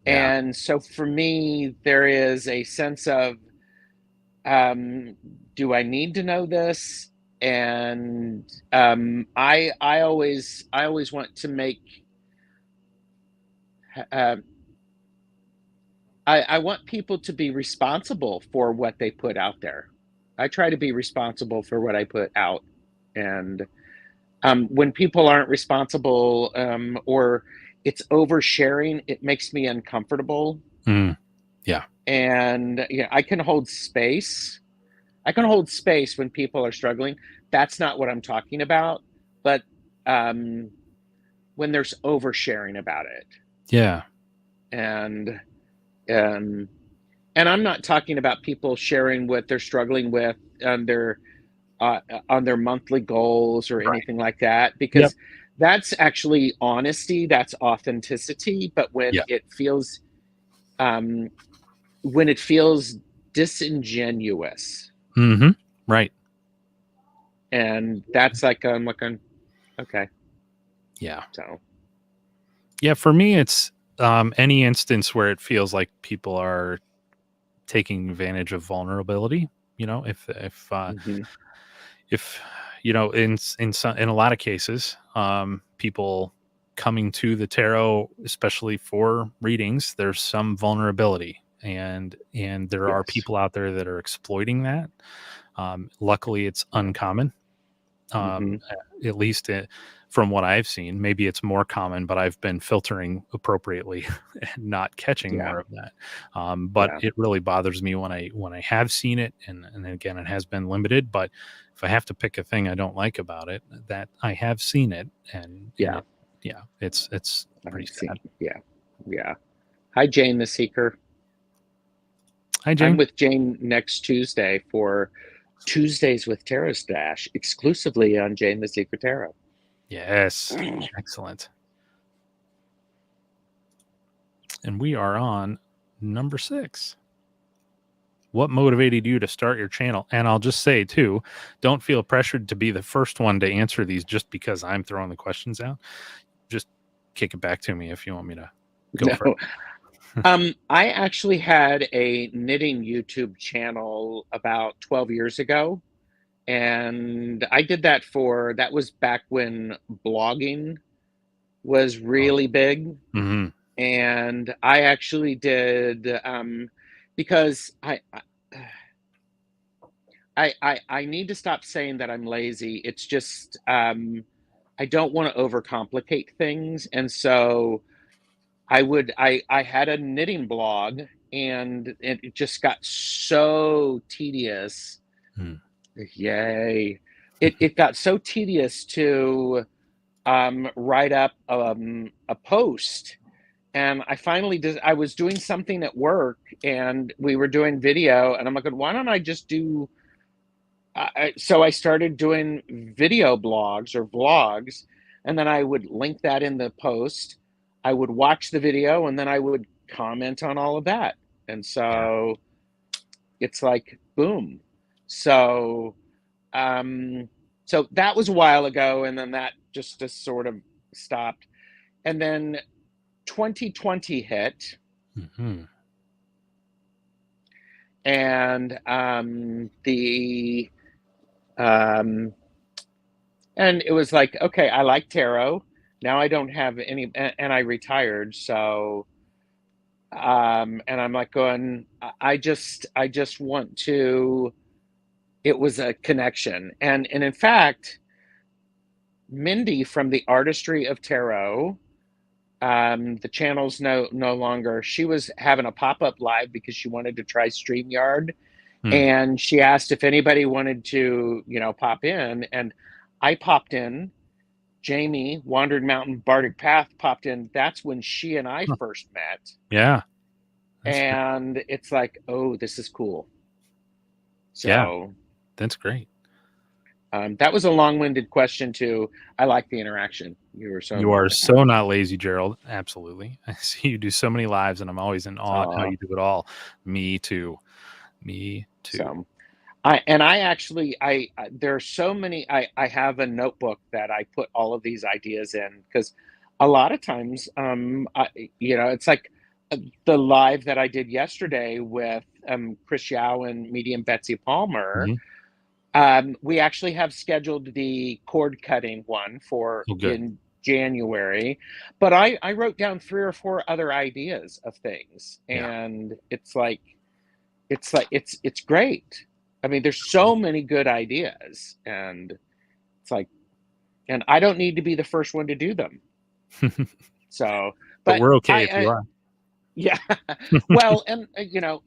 [SPEAKER 1] yeah,
[SPEAKER 2] And so for me, there is a sense of, um, do I need to know this? And I always want to make uh, I want people to be responsible for what they put out there. I try to be responsible for what I put out, and when people aren't responsible, or it's oversharing, it makes me uncomfortable.
[SPEAKER 1] mm, yeah,
[SPEAKER 2] And yeah, I can hold space. I can hold space when people are struggling. That's not what I'm talking about. But um, when there's oversharing about it,
[SPEAKER 1] yeah,
[SPEAKER 2] and um, and I'm not talking about people sharing what they're struggling with on their on their monthly goals or
[SPEAKER 1] right,
[SPEAKER 2] anything like that,
[SPEAKER 1] yep,
[SPEAKER 2] because that's actually honesty, that's authenticity. But
[SPEAKER 1] yeah,
[SPEAKER 2] um, when it feels disingenuous,
[SPEAKER 1] mm-hmm, right,
[SPEAKER 2] and that's like I'm looking okay.
[SPEAKER 1] yeah,
[SPEAKER 2] So
[SPEAKER 1] yeah. For me, it's any instance where it feels like people are taking advantage of vulnerability. You know,
[SPEAKER 2] hmm,
[SPEAKER 1] if in a lot of cases, people coming to the tarot, especially for readings, there's some vulnerability, and there are
[SPEAKER 2] yes,
[SPEAKER 1] people out there that are exploiting that. Luckily it's
[SPEAKER 2] yeah,
[SPEAKER 1] uncommon,
[SPEAKER 2] hmm,
[SPEAKER 1] at least from what I've seen. Maybe it's more common, but I've been filtering appropriately and not catching
[SPEAKER 2] yeah,
[SPEAKER 1] more of that. But
[SPEAKER 2] yeah,
[SPEAKER 1] it really bothers me when I have seen it, and again, it has been limited. But if I have to pick a thing I don't like about it, that I have seen it, and
[SPEAKER 2] yeah.
[SPEAKER 1] it, yeah, it's
[SPEAKER 2] I
[SPEAKER 1] pretty
[SPEAKER 2] see.
[SPEAKER 1] sad.
[SPEAKER 2] Yeah, yeah. Hi, Jane the Seeker.
[SPEAKER 1] Hi,
[SPEAKER 2] I'm
[SPEAKER 1] Jane.
[SPEAKER 2] with Jane next Tuesday for Tuesdays with Tarot Stash, exclusively on Jane the Seeker Tarot.
[SPEAKER 1] Yes, excellent. And we are on number 6. What motivated you to start your channel? And I'll just say too, don't feel pressured to be the first one to answer these just because I'm throwing the questions out. Just kick it back to me if you want me to go
[SPEAKER 2] No,
[SPEAKER 1] first.
[SPEAKER 2] I actually had a knitting YouTube channel about 12 years ago, and I did that was back when blogging was
[SPEAKER 1] Oh,
[SPEAKER 2] really big.
[SPEAKER 1] hmm.
[SPEAKER 2] And I actually did, because I need to stop saying that I'm lazy. It's just, I don't want to overcomplicate things, and so I had a knitting blog, and it just got so tedious.
[SPEAKER 1] Hmm.
[SPEAKER 2] Yay. It got so tedious to write up a post. And I finally did, I was doing something at work, and we were doing video, and I'm like, why don't I just do, so I started doing video blogs or vlogs, and then I would link that in the post. I would watch the video, and then I would comment on all of that. And
[SPEAKER 1] Yeah.
[SPEAKER 2] so it's like, boom. So, um, so that was a while ago, and then that just sort of stopped. And then 2020 hit,
[SPEAKER 1] Hmm.
[SPEAKER 2] and um, and it was like, okay, I like tarot. Now I don't have any, and I retired, so and I'm like going, I just want to. It was a connection, and in fact, Mindy from the Artistry of Tarot, the channel's no longer. She was having a pop-up live because she wanted to try StreamYard,
[SPEAKER 1] Hmm.
[SPEAKER 2] and she asked if anybody wanted to, pop in, and I popped in. Jamie, Wandered Mountain Bardic Path, popped in. That's when she and I
[SPEAKER 1] Huh.
[SPEAKER 2] first met.
[SPEAKER 1] Yeah. That's great.
[SPEAKER 2] And it's like, oh, this is cool.
[SPEAKER 1] Yeah.
[SPEAKER 2] So
[SPEAKER 1] That's great.
[SPEAKER 2] that was a long-winded question too. I like the interaction. You were
[SPEAKER 1] You are
[SPEAKER 2] so
[SPEAKER 1] so not lazy, Gerald. Absolutely. I see you do so many lives, and I'm always in awe at how
[SPEAKER 2] uh,
[SPEAKER 1] you do it all. Me too. Me too.
[SPEAKER 2] so I actually there are so many. I have a notebook that I put all of these ideas in, because a lot of times, it's like the live that I did yesterday with Chris Yao and medium Betsy Palmer.
[SPEAKER 1] Hmm.
[SPEAKER 2] We actually have scheduled the cord cutting one for
[SPEAKER 1] Oh, good.
[SPEAKER 2] in January, but I wrote down 3 or 4 other ideas of things,
[SPEAKER 1] Yeah.
[SPEAKER 2] and it's great. I mean, there's so many good ideas, and it's like, and I don't need to be the first one to do them. So,
[SPEAKER 1] But
[SPEAKER 2] but
[SPEAKER 1] we're okay if you
[SPEAKER 2] I
[SPEAKER 1] are.
[SPEAKER 2] yeah, well, and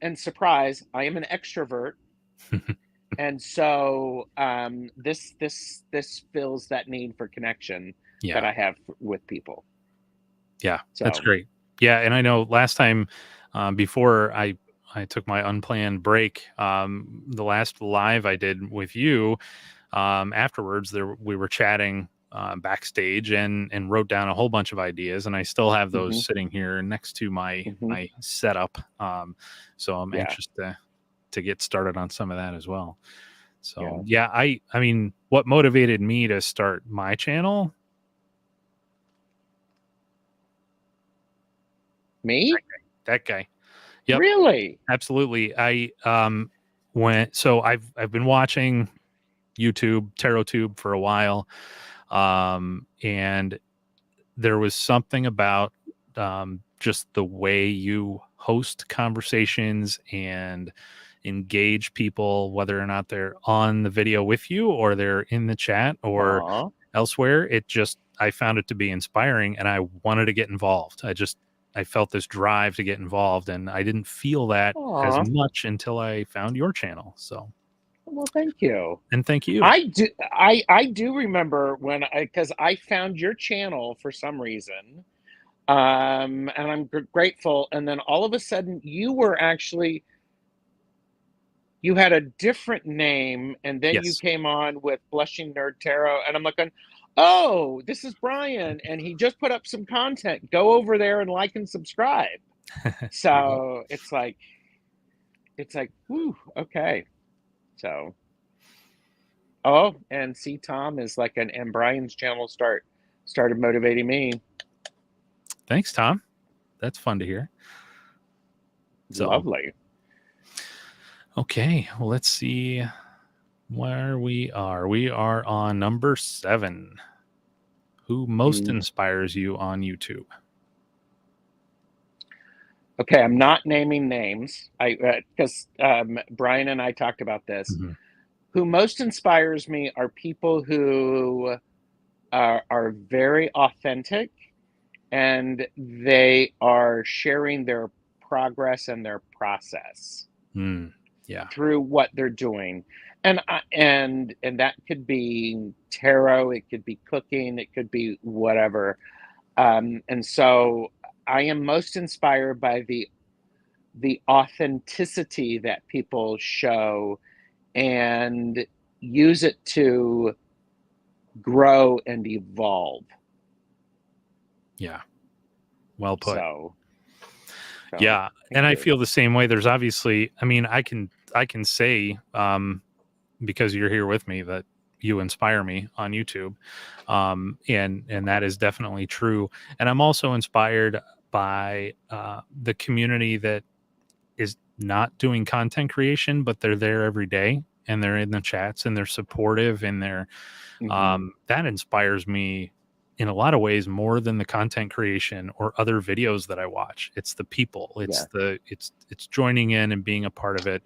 [SPEAKER 2] and surprise, I am an extrovert, and so this fills that need for connection that
[SPEAKER 1] Yeah.
[SPEAKER 2] I have with people.
[SPEAKER 1] Yeah. That's
[SPEAKER 2] So,
[SPEAKER 1] great. Yeah. And I know last time, before I took my unplanned break, the last live I did with you, afterwards we were chatting backstage, and wrote down a whole bunch of ideas, and I still have those
[SPEAKER 2] hmm
[SPEAKER 1] sitting here next to my
[SPEAKER 2] hmm
[SPEAKER 1] my setup. So I'm
[SPEAKER 2] yeah,
[SPEAKER 1] anxious to get started on some of that as well. So
[SPEAKER 2] yeah,
[SPEAKER 1] yeah, I mean, what motivated me to start my channel?
[SPEAKER 2] me,
[SPEAKER 1] That guy. Yep,
[SPEAKER 2] really?
[SPEAKER 1] absolutely. I went so I've been watching YouTube, tarottube for a while. And there was something about just the way you host conversations and engage people, whether or not they're on the video with you or they're in the chat or
[SPEAKER 2] Aw,
[SPEAKER 1] elsewhere. I found it to be inspiring, and I wanted to get involved. I felt this drive to get involved, and I didn't feel that as
[SPEAKER 2] aw.
[SPEAKER 1] much until I found your channel. So,
[SPEAKER 2] Well, thank you.
[SPEAKER 1] and thank you.
[SPEAKER 2] I do remember when because I found your channel for some reason, and I'm grateful. And then all of a sudden, you had a different name, and then you
[SPEAKER 1] Yes.
[SPEAKER 2] came on with Blushing Nerd Tarot, and I'm like, oh, this is Brian, and he just put up some content. Go over there and like and subscribe.
[SPEAKER 1] You will.
[SPEAKER 2] So it's like, whew, okay. So, oh, and see, Tom is like and Brian's channel started motivating me.
[SPEAKER 1] Thanks, Tom. That's fun to hear. So,
[SPEAKER 2] Lovely.
[SPEAKER 1] okay, well, let's see where we are. We are on number 7. Who most
[SPEAKER 2] Mm,
[SPEAKER 1] inspires you on YouTube?
[SPEAKER 2] okay, I'm not naming names. I because Brian and I talked about this.
[SPEAKER 1] Mhm.
[SPEAKER 2] Who most inspires me are people who are very authentic and they are sharing their progress and their process
[SPEAKER 1] Mm, yeah.
[SPEAKER 2] through what they're doing. And that could be tarot, it could be cooking, it could be whatever. And so I am most inspired by the authenticity that people show and use it to grow and evolve.
[SPEAKER 1] Yeah. Well put.
[SPEAKER 2] So, so
[SPEAKER 1] Yeah.
[SPEAKER 2] thank
[SPEAKER 1] And I
[SPEAKER 2] you.
[SPEAKER 1] feel the same way. There's obviously, I mean, I can say, because you're here with me, that you inspire me on YouTube. And that is definitely true. And I'm also inspired by the community that is not doing content creation, but they're there every day and they're in the chats and they're supportive and they're
[SPEAKER 2] Hmm.
[SPEAKER 1] that inspires me in a lot of ways more than the content creation or other videos that I watch. It's the people.
[SPEAKER 2] Yeah,
[SPEAKER 1] It's joining in and being a part of it.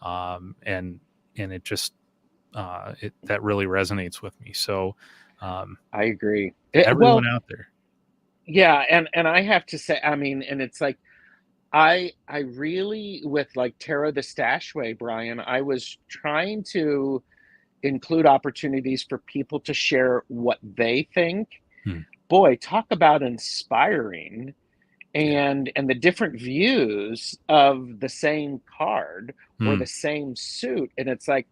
[SPEAKER 1] And it just it that really resonates with me. So um,
[SPEAKER 2] I agree.
[SPEAKER 1] to everyone
[SPEAKER 2] Well,
[SPEAKER 1] out there.
[SPEAKER 2] yeah, and I have to say, I mean, and it's like I really with like Tara the Stashway, Brian, I was trying to include opportunities for people to share what they think.
[SPEAKER 1] Hmm,
[SPEAKER 2] Boy, talk about inspiring,
[SPEAKER 1] yeah.
[SPEAKER 2] and the different views of the same card or
[SPEAKER 1] Hmm,
[SPEAKER 2] the same suit. And it's like,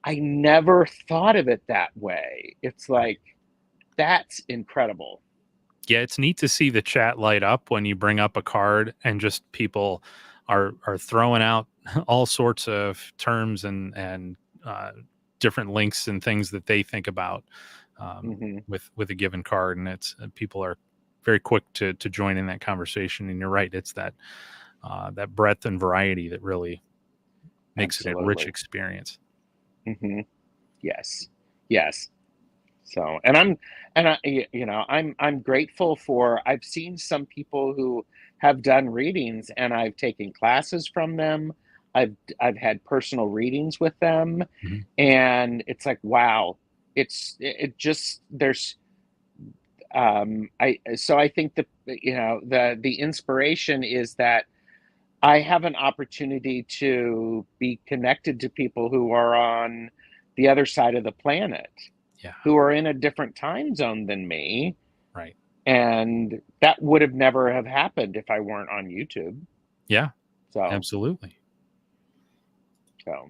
[SPEAKER 2] I never thought of it that way. It's
[SPEAKER 1] right.
[SPEAKER 2] like, that's incredible.
[SPEAKER 1] Yeah, it's neat to see the chat light up when you bring up a card and just people are throwing out all sorts of terms and uh, different links and things that they think about
[SPEAKER 2] Hmm.
[SPEAKER 1] with a given card, and it's people are very quick to join in that conversation. And you're right, it's that breadth and variety that really makes it a rich
[SPEAKER 2] Absolutely.
[SPEAKER 1] experience.
[SPEAKER 2] Hmm. Yes. Yes. So, I'm grateful for, I've seen some people who have done readings and I've taken classes from them. I've had personal readings with them,
[SPEAKER 1] Mhm.
[SPEAKER 2] and it's like, wow, it just there's I so I think that, the inspiration is that I have an opportunity to be connected to people who are on the other side of the planet,
[SPEAKER 1] Yeah,
[SPEAKER 2] who are in a different time zone than me,
[SPEAKER 1] right.
[SPEAKER 2] and that would have never have happened if I weren't on YouTube.
[SPEAKER 1] Yeah,
[SPEAKER 2] So,
[SPEAKER 1] absolutely.
[SPEAKER 2] so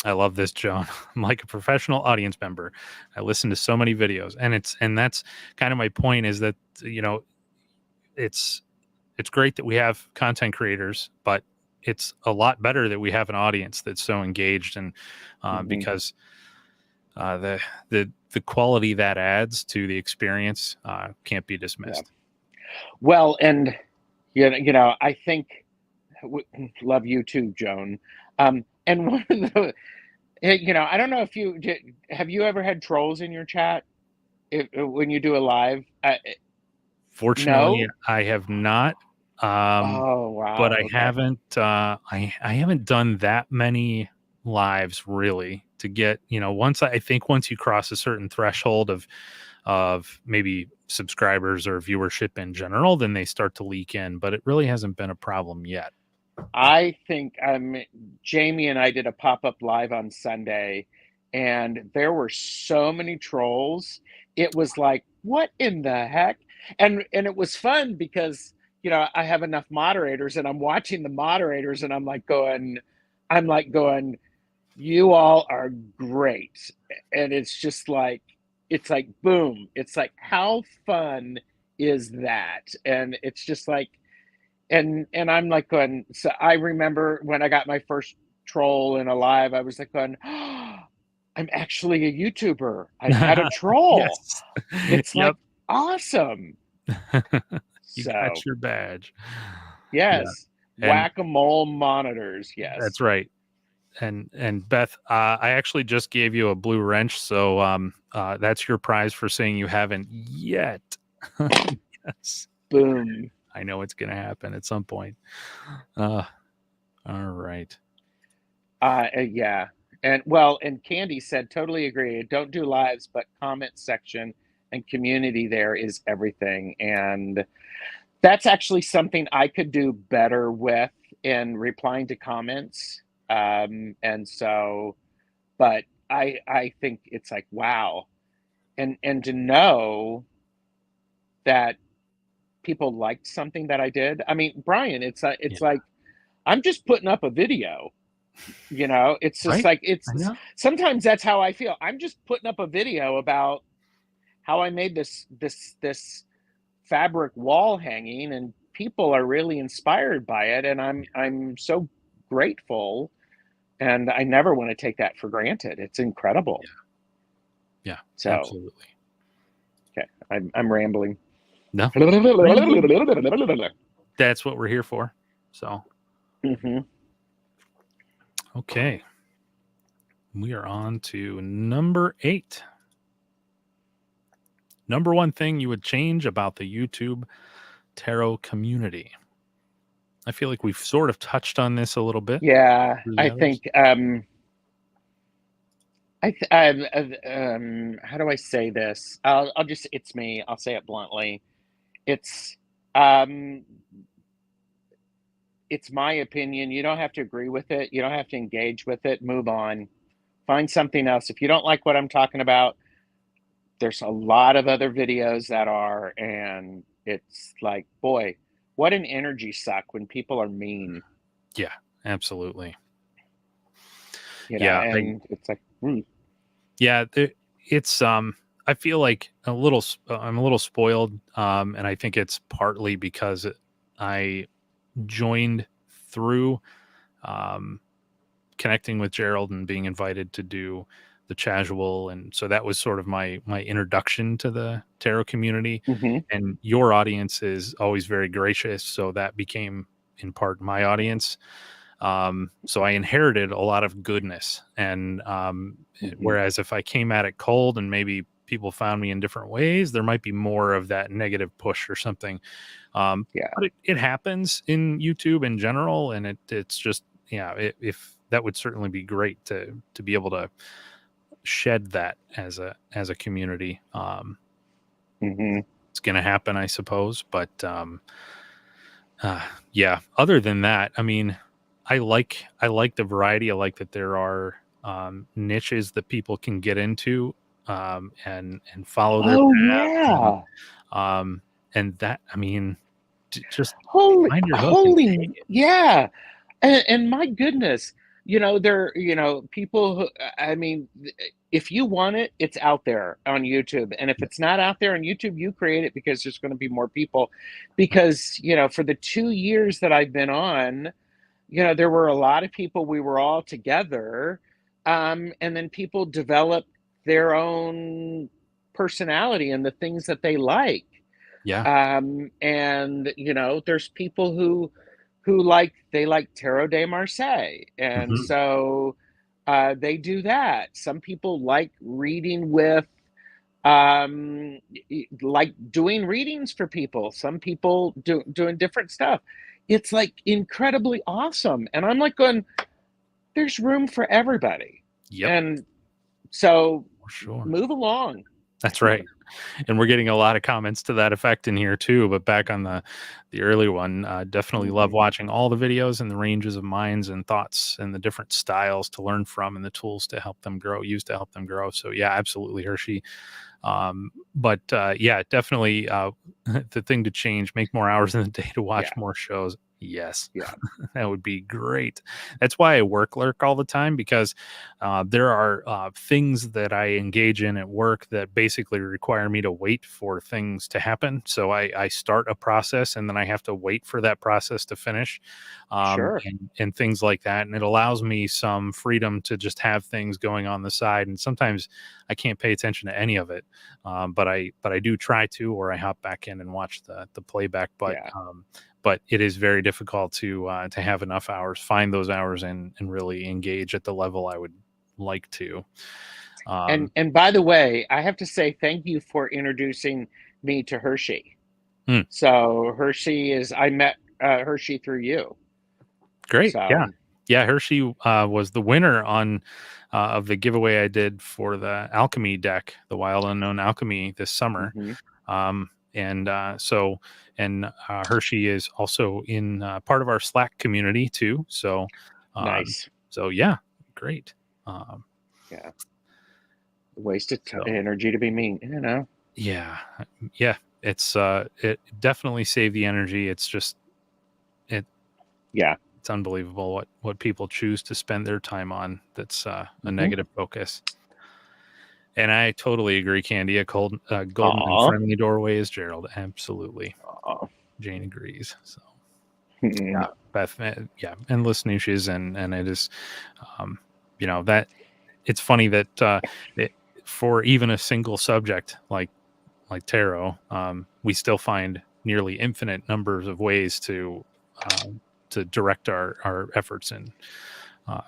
[SPEAKER 1] I love this, Joan. I'm like a professional audience member. I listen to so many videos, and that's kind of my point is that you know it's it's great that we have content creators, but it's a lot better that we have an audience that's so engaged and
[SPEAKER 2] mhm,
[SPEAKER 1] because the quality that adds to the experience can't be
[SPEAKER 2] yeah.
[SPEAKER 1] dismissed.
[SPEAKER 2] Well, and I think love you too, Joan. And one of the, I don't know if have you ever had trolls in your chat when you do a live?
[SPEAKER 1] Fortunately,
[SPEAKER 2] No.
[SPEAKER 1] I have not, um,
[SPEAKER 2] Oh
[SPEAKER 1] but
[SPEAKER 2] wow.
[SPEAKER 1] I
[SPEAKER 2] Okay.
[SPEAKER 1] haven't. I haven't done that many lives really to get once I think once you cross a certain threshold of maybe subscribers or viewership in general, then they start to leak in. But it really hasn't been a problem yet.
[SPEAKER 2] I think Jamie and I did a pop-up live on Sunday, and there were so many trolls. It was like, what in the heck? And it was fun because, I have enough moderators and I'm watching the moderators and I'm like going, you all are great. And it's like boom. It's like, how fun is that? And it's just like, and I'm like going, so I remember when I got my first troll in a live, I was like going, oh, I'm actually a YouTuber. I've had a troll.
[SPEAKER 1] Yes.
[SPEAKER 2] It's
[SPEAKER 1] Yep.
[SPEAKER 2] like awesome.
[SPEAKER 1] You got
[SPEAKER 2] So
[SPEAKER 1] your badge. Yeah.
[SPEAKER 2] yes,
[SPEAKER 1] And
[SPEAKER 2] whack-a-mole monitors.
[SPEAKER 1] that's
[SPEAKER 2] Yes.
[SPEAKER 1] right. And Beth, I actually just gave you a blue wrench, so that's your prize for saying you haven't yet. Yes,
[SPEAKER 2] Boom.
[SPEAKER 1] I know it's going to happen at some point. Uh, all right.
[SPEAKER 2] Yeah. And well, and Candy said, totally agree. Don't do lives, but comment section and community there is everything. And that's actually something I could do better with in replying to comments. And so, but I think it's like, wow. And to know that people liked something that I did. I mean, Brian,
[SPEAKER 1] Yeah.
[SPEAKER 2] it's like I'm just putting up a video, you know? It's just
[SPEAKER 1] Right.
[SPEAKER 2] like
[SPEAKER 1] I know.
[SPEAKER 2] sometimes that's how I feel. I'm just putting up a video about how I made this fabric wall hanging, and people are really inspired by it, and I'm so grateful, and I never want to take that for granted. It's incredible.
[SPEAKER 1] Yeah.
[SPEAKER 2] So,
[SPEAKER 1] Absolutely.
[SPEAKER 2] okay, I'm rambling.
[SPEAKER 1] No. That's what we're here for. So,
[SPEAKER 2] Mhm.
[SPEAKER 1] okay. We are on to number 8. Number one thing you would change about the YouTube tarot community. I feel like we've sort of touched on this a little bit
[SPEAKER 2] Yeah,
[SPEAKER 1] through the
[SPEAKER 2] I
[SPEAKER 1] others.
[SPEAKER 2] think how do I say this? I'll just it's me. I'll say it bluntly. It's um it's my opinion. You don't have to agree with it. You don't have to engage with it. Move on. Find something else. If you don't like what I'm talking about, there's a lot of other videos that are, and it's like, boy, what an energy suck when people are mean,
[SPEAKER 1] Yeah, absolutely.
[SPEAKER 2] you know,
[SPEAKER 1] Yeah,
[SPEAKER 2] and it's like,
[SPEAKER 1] yeah, it's I feel like I'm a little spoiled, and I think it's partly because I joined through um connecting with Gerald and being invited to do the casual, and so that was sort of my introduction to the tarot community.
[SPEAKER 2] mhm,
[SPEAKER 1] And your audience is always very gracious, so that became in part my audience. So I inherited a lot of goodness, and
[SPEAKER 2] mhm,
[SPEAKER 1] whereas if I came at it cold and maybe people found me in different ways, there might be more of that negative push or something.
[SPEAKER 2] yeah,
[SPEAKER 1] But it happens in YouTube in general, and it's just, yeah, if that would certainly be great to be able to shed that as a community.
[SPEAKER 2] mhm.
[SPEAKER 1] It's going to happen, I suppose, but yeah. Other than that, I mean, I like the variety. I like that there are niches that people can get into, and follow their
[SPEAKER 2] Oh
[SPEAKER 1] paths,
[SPEAKER 2] yeah.
[SPEAKER 1] um, and that, I mean, just
[SPEAKER 2] Holy,
[SPEAKER 1] find your hook and take
[SPEAKER 2] holy,
[SPEAKER 1] it.
[SPEAKER 2] yeah. And my goodness, there, people who, I mean, if you want it, it's out there on YouTube. And if
[SPEAKER 1] Yep.
[SPEAKER 2] it's not out there on YouTube, you create it because there's going to be more people. Because, for the 2 years that I've been on, there were a lot of people, we were all together. And then people develop their own personality and the things that they like.
[SPEAKER 1] Yeah.
[SPEAKER 2] And there's people who like tarot de Marseille, and
[SPEAKER 1] Mhm.
[SPEAKER 2] so they do that. Some people like reading with um like doing readings for people. Some people doing different stuff. It's like incredibly awesome, and I'm like going, there's room for everybody.
[SPEAKER 1] Yep.
[SPEAKER 2] And so
[SPEAKER 1] For sure.
[SPEAKER 2] move along.
[SPEAKER 1] That's right. And we're getting a lot of comments to that effect in here too. But back on the early one, definitely love
[SPEAKER 2] Mhm.
[SPEAKER 1] watching all the videos and the ranges of minds and thoughts and the different styles to learn from and the tools to help them grow, use to help them grow. So yeah, absolutely, Hershey. But yeah, definitely the thing to change: make more hours in the day to watch
[SPEAKER 2] Yeah,
[SPEAKER 1] more shows. Yes,
[SPEAKER 2] yeah,
[SPEAKER 1] that would be great. That's why I work lurk all the time, because there are things that I engage in at work that basically require me to wait for things to happen. So I start a process and then I have to wait for that process to finish,
[SPEAKER 2] sure.
[SPEAKER 1] and things like that. And it allows me some freedom to just have things going on the side. And sometimes I can't pay attention to any of it, but I do try to, or I hop back in and watch the playback.
[SPEAKER 2] Yeah.
[SPEAKER 1] But it is very difficult to have enough hours, find those hours, and really engage at the level I would like to.
[SPEAKER 2] And
[SPEAKER 1] Um,
[SPEAKER 2] and by the way, I have to say thank you for introducing me to Hershey.
[SPEAKER 1] hmm,
[SPEAKER 2] So Hershey is I met Hershey through you.
[SPEAKER 1] great,
[SPEAKER 2] So
[SPEAKER 1] yeah, Yeah, Hershey was the winner on of the giveaway I did for the alchemy deck, the Wild Unknown Alchemy this summer.
[SPEAKER 2] Hmm.
[SPEAKER 1] And Hershey is also in part of our Slack community too.
[SPEAKER 2] Nice.
[SPEAKER 1] So yeah, great. Um,
[SPEAKER 2] Yeah. Wasted
[SPEAKER 1] so
[SPEAKER 2] energy to be mean, you know.
[SPEAKER 1] yeah, yeah, it definitely saved the energy. It's just it
[SPEAKER 2] Yeah.
[SPEAKER 1] it's unbelievable what people choose to spend their time on. That's a
[SPEAKER 2] Hmm.
[SPEAKER 1] negative focus. And I totally agree, Candy. A cold, golden and
[SPEAKER 2] Aw.
[SPEAKER 1] friendly doorway is Gerald. Absolutely.
[SPEAKER 2] Aw.
[SPEAKER 1] Jane agrees. So
[SPEAKER 2] Mm-mm.
[SPEAKER 1] yeah, Beth, yeah, endless niches, and it is, um, that it's funny that it, for even a single subject like tarot, we still find nearly infinite numbers of ways to direct our efforts and make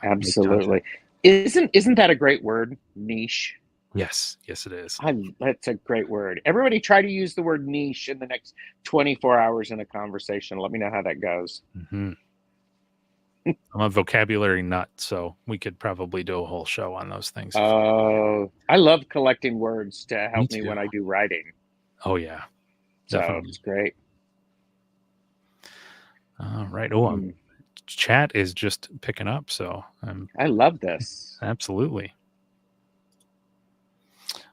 [SPEAKER 1] content.
[SPEAKER 2] Absolutely. Isn't that a great word? Niche.
[SPEAKER 1] Yes, yes, it is.
[SPEAKER 2] That's a great word. Everybody try to use the word niche in the next 24 hours in a conversation. Let me know how that goes.
[SPEAKER 1] Hmm. I'm a vocabulary nut, so we could probably do a whole show on those things.
[SPEAKER 2] Oh, I love collecting words to
[SPEAKER 1] Me
[SPEAKER 2] help me
[SPEAKER 1] too.
[SPEAKER 2] when I do writing.
[SPEAKER 1] Oh yeah,
[SPEAKER 2] So
[SPEAKER 1] definitely.
[SPEAKER 2] it's great.
[SPEAKER 1] All right. Oh,
[SPEAKER 2] Mm,
[SPEAKER 1] chat is just picking up, so
[SPEAKER 2] I love this.
[SPEAKER 1] absolutely.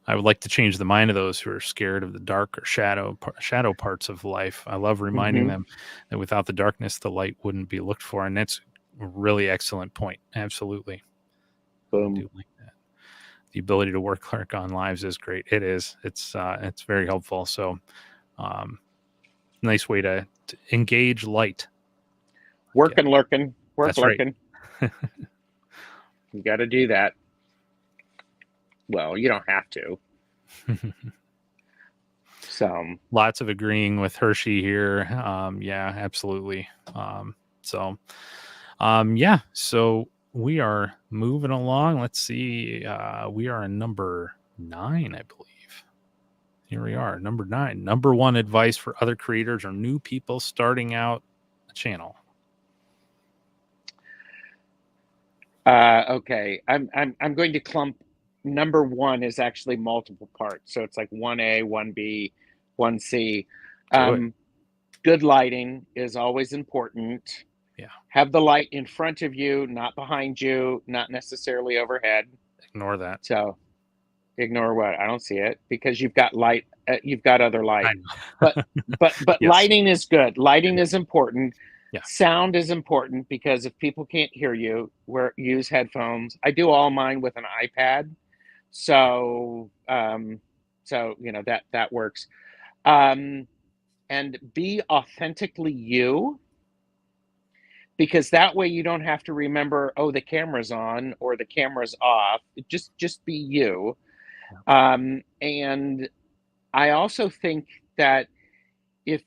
[SPEAKER 1] I would like to change the mind of those who are scared of the dark or shadow parts of life. I love reminding
[SPEAKER 2] Hmm.
[SPEAKER 1] them that without the darkness, the light wouldn't be looked for, and that's a really excellent point. Absolutely, I
[SPEAKER 2] Boom.
[SPEAKER 1] do like that. The ability to work clerk on lives is great. It is. It's very helpful. So, um, nice way to engage light. Yeah,
[SPEAKER 2] Working, lurking, work,
[SPEAKER 1] that's right.
[SPEAKER 2] lurking. You got to do that. Well, you don't have to. So,
[SPEAKER 1] Lots of agreeing with Hershey here. Yeah, absolutely. So, yeah, so we are moving along. Let's see. We are in number 9, I believe. Here we are, number 9. Number one advice for other creators or new people starting out a channel.
[SPEAKER 2] okay. I'm going to clump. Number one is actually multiple parts, so it's like 1A, 1B, 1C.
[SPEAKER 1] Do it.
[SPEAKER 2] Um, good lighting is always important.
[SPEAKER 1] Yeah,
[SPEAKER 2] Have the light in front of you, not behind you, not necessarily overhead.
[SPEAKER 1] ignore that.
[SPEAKER 2] So ignore what? I don't see it because you've got light. You've got other
[SPEAKER 1] I
[SPEAKER 2] light,
[SPEAKER 1] know.
[SPEAKER 2] but but
[SPEAKER 1] Yes.
[SPEAKER 2] lighting is good. Lighting is important.
[SPEAKER 1] Yeah.
[SPEAKER 2] Sound is important because if people can't hear you, use headphones. I do all mine with an iPad, so that works. Um, and be authentically you, because that way you don't have to remember, oh, the camera's on or the camera's off. Just be you. And I also think that if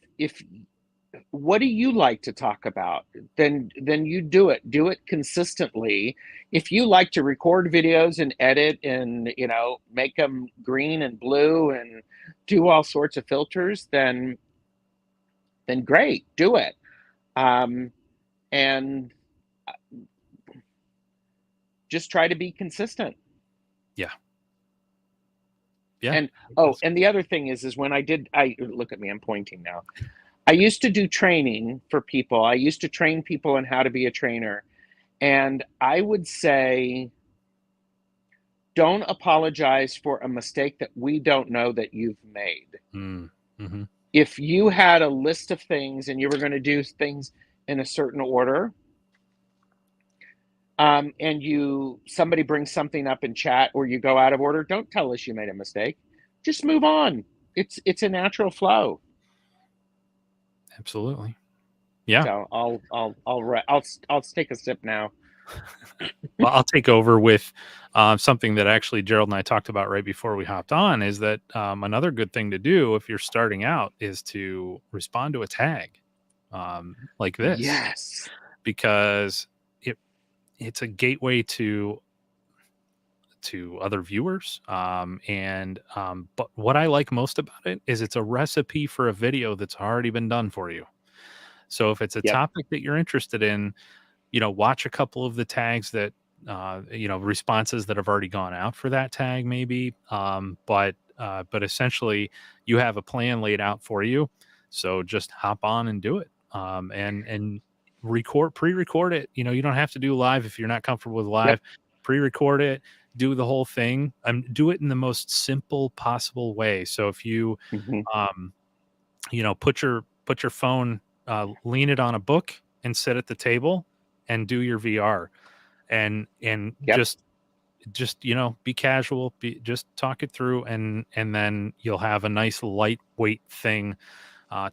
[SPEAKER 2] what do you like to talk about, then you do it consistently. If you like to record videos and edit and make them green and blue and do all sorts of filters, then great, do it. And just try to be consistent.
[SPEAKER 1] Yeah. Yeah.
[SPEAKER 2] And oh, and the other thing is when I look at me, I'm pointing now. I used to do training for people. I used to train people on how to be a trainer. And I would say, don't apologize for a mistake that we don't know that you've made.
[SPEAKER 1] Mm-hmm.
[SPEAKER 2] If you had a list of things and you were going to do things in a certain order, and somebody brings something up in chat or you go out of order, don't tell us you made a mistake. Just move on. It's a natural flow.
[SPEAKER 1] Absolutely. Yeah.
[SPEAKER 2] So I'll take a sip now.
[SPEAKER 1] Well, I'll take over with something that actually Gerald and I talked about right before we hopped on. Is that another good thing to do if you're starting out is to respond to a tag like this,
[SPEAKER 2] Yes.
[SPEAKER 1] because it's a gateway to other viewers. But what I like most about it is it's a recipe for a video that's already been done for you. So if it's a
[SPEAKER 2] Yep.
[SPEAKER 1] topic that you're interested in, watch a couple of the tags that, responses that have already gone out for that tag, maybe. But essentially, you have a plan laid out for you. So just hop on and do it. And pre-record it. You don't have to do live if you're not comfortable with
[SPEAKER 2] Yep.
[SPEAKER 1] live. Pre-record it, do the whole thing, do it in the most simple possible way. So if you,
[SPEAKER 2] Hmm.
[SPEAKER 1] um, put your phone, lean it on a book and sit at the table and do your VR, and
[SPEAKER 2] Yep.
[SPEAKER 1] just be casual, just talk it through, and then you'll have a nice lightweight thing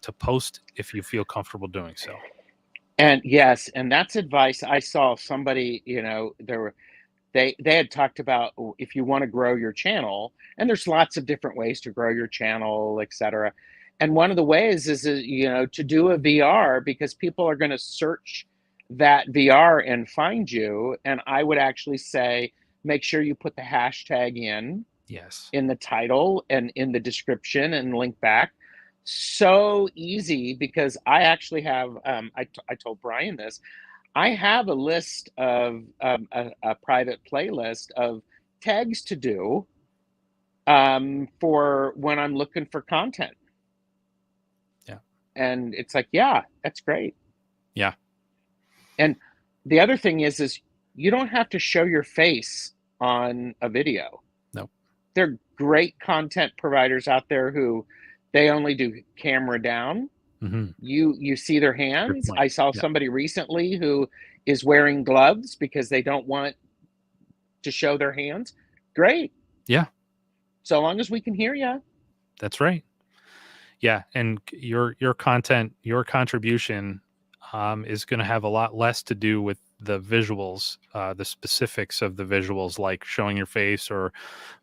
[SPEAKER 1] to post if you feel comfortable doing so.
[SPEAKER 2] And yes, and that's advice. I saw somebody, they had talked about, if you want to grow your channel, and there's lots of different ways to grow your channel, etc. And one of the ways is, to do a VR, because people are going to search that VR and find you. And I would actually say, make sure you put the hashtag
[SPEAKER 1] Yes.
[SPEAKER 2] in the title and in the description and link back. So easy, because I actually have, I told Brian this, I have a list of, a private playlist of tags to do, for when I'm looking for content.
[SPEAKER 1] Yeah.
[SPEAKER 2] And it's like, yeah, that's great.
[SPEAKER 1] Yeah.
[SPEAKER 2] And the other thing is you don't have to show your face on a video.
[SPEAKER 1] Nope.
[SPEAKER 2] There are great content providers out there who they only do camera down.
[SPEAKER 1] Mm-hmm.
[SPEAKER 2] You see their
[SPEAKER 1] Good
[SPEAKER 2] hands.
[SPEAKER 1] point.
[SPEAKER 2] I saw
[SPEAKER 1] Yeah.
[SPEAKER 2] somebody recently who is wearing gloves because they don't want to show their hands. Great.
[SPEAKER 1] Yeah.
[SPEAKER 2] So long as we can hear you.
[SPEAKER 1] That's right. Yeah, and your content, your contribution, is going to have a lot less to do with the visuals, the specifics of the visuals, like showing your face or,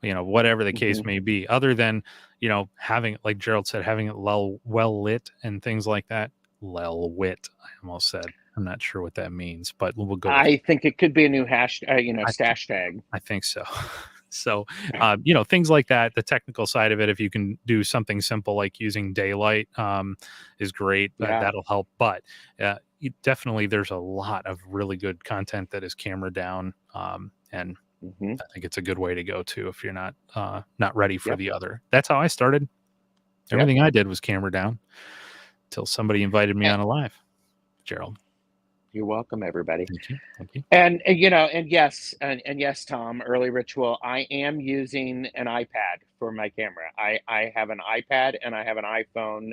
[SPEAKER 1] whatever the case
[SPEAKER 2] Hmm.
[SPEAKER 1] may be. Other than having, like Gerald said, having it well lit and things like that. Lel wit, I almost said. I'm not sure what that means, but we'll go with it.
[SPEAKER 2] I think it could be a new
[SPEAKER 1] I think
[SPEAKER 2] stash tag.
[SPEAKER 1] I think so. So, things like that, the technical side of it, if you can do something simple like using daylight, is great.
[SPEAKER 2] Yeah.
[SPEAKER 1] That'll help. But definitely, there's a lot of really good content that is camera down, and
[SPEAKER 2] Hmm.
[SPEAKER 1] I think it's a good way to go too if you're not ready for
[SPEAKER 2] Yep.
[SPEAKER 1] the other. That's how I started.
[SPEAKER 2] Yep.
[SPEAKER 1] Everything I did was camera down until somebody invited me
[SPEAKER 2] And
[SPEAKER 1] on a live. Gerald,
[SPEAKER 2] you're welcome, everybody.
[SPEAKER 1] thank you, thank you.
[SPEAKER 2] And yes, Tom, early ritual. I am using an iPad for my camera. I have an iPad and I have an iPhone,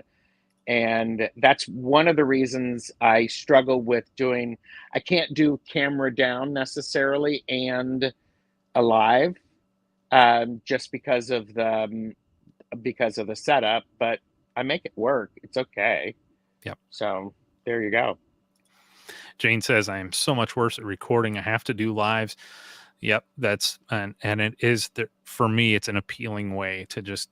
[SPEAKER 2] and that's one of the reasons I struggle with doing. I can't do camera down necessarily and alive, just because of the setup. But I make it work. It's okay.
[SPEAKER 1] Yep.
[SPEAKER 2] So there you go.
[SPEAKER 1] Jane says, I am so much worse at recording. I have to do lives. Yep, that's and it is for me. It's an appealing way to just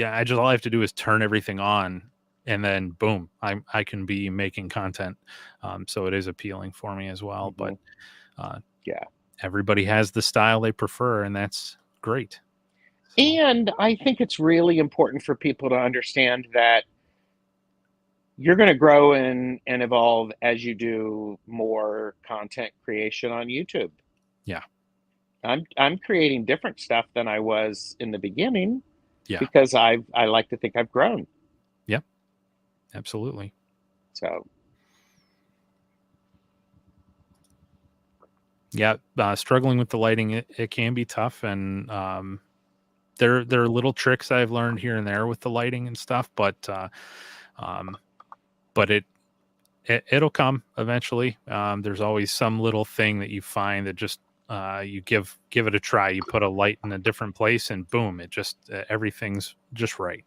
[SPEAKER 1] all I have to do is turn everything on, and then boom, I can be making content. So it is appealing for me as well.
[SPEAKER 2] Hmm.
[SPEAKER 1] But uh,
[SPEAKER 2] Yeah.
[SPEAKER 1] everybody has the style they prefer, and that's great. So
[SPEAKER 2] And I think it's really important for people to understand that you're going to grow and evolve as you do more content creation on YouTube.
[SPEAKER 1] yeah,
[SPEAKER 2] I'm creating different stuff than I was in the beginning,
[SPEAKER 1] yeah,
[SPEAKER 2] because I like to think I've grown.
[SPEAKER 1] yep, absolutely.
[SPEAKER 2] So
[SPEAKER 1] Yeah, struggling with the lighting, it can be tough, and there are little tricks I've learned here and there with the lighting and stuff, um, but it'll come eventually. There's always some little thing that you find that just you give it a try. You put a light in a different place, and boom, it just everything's just right.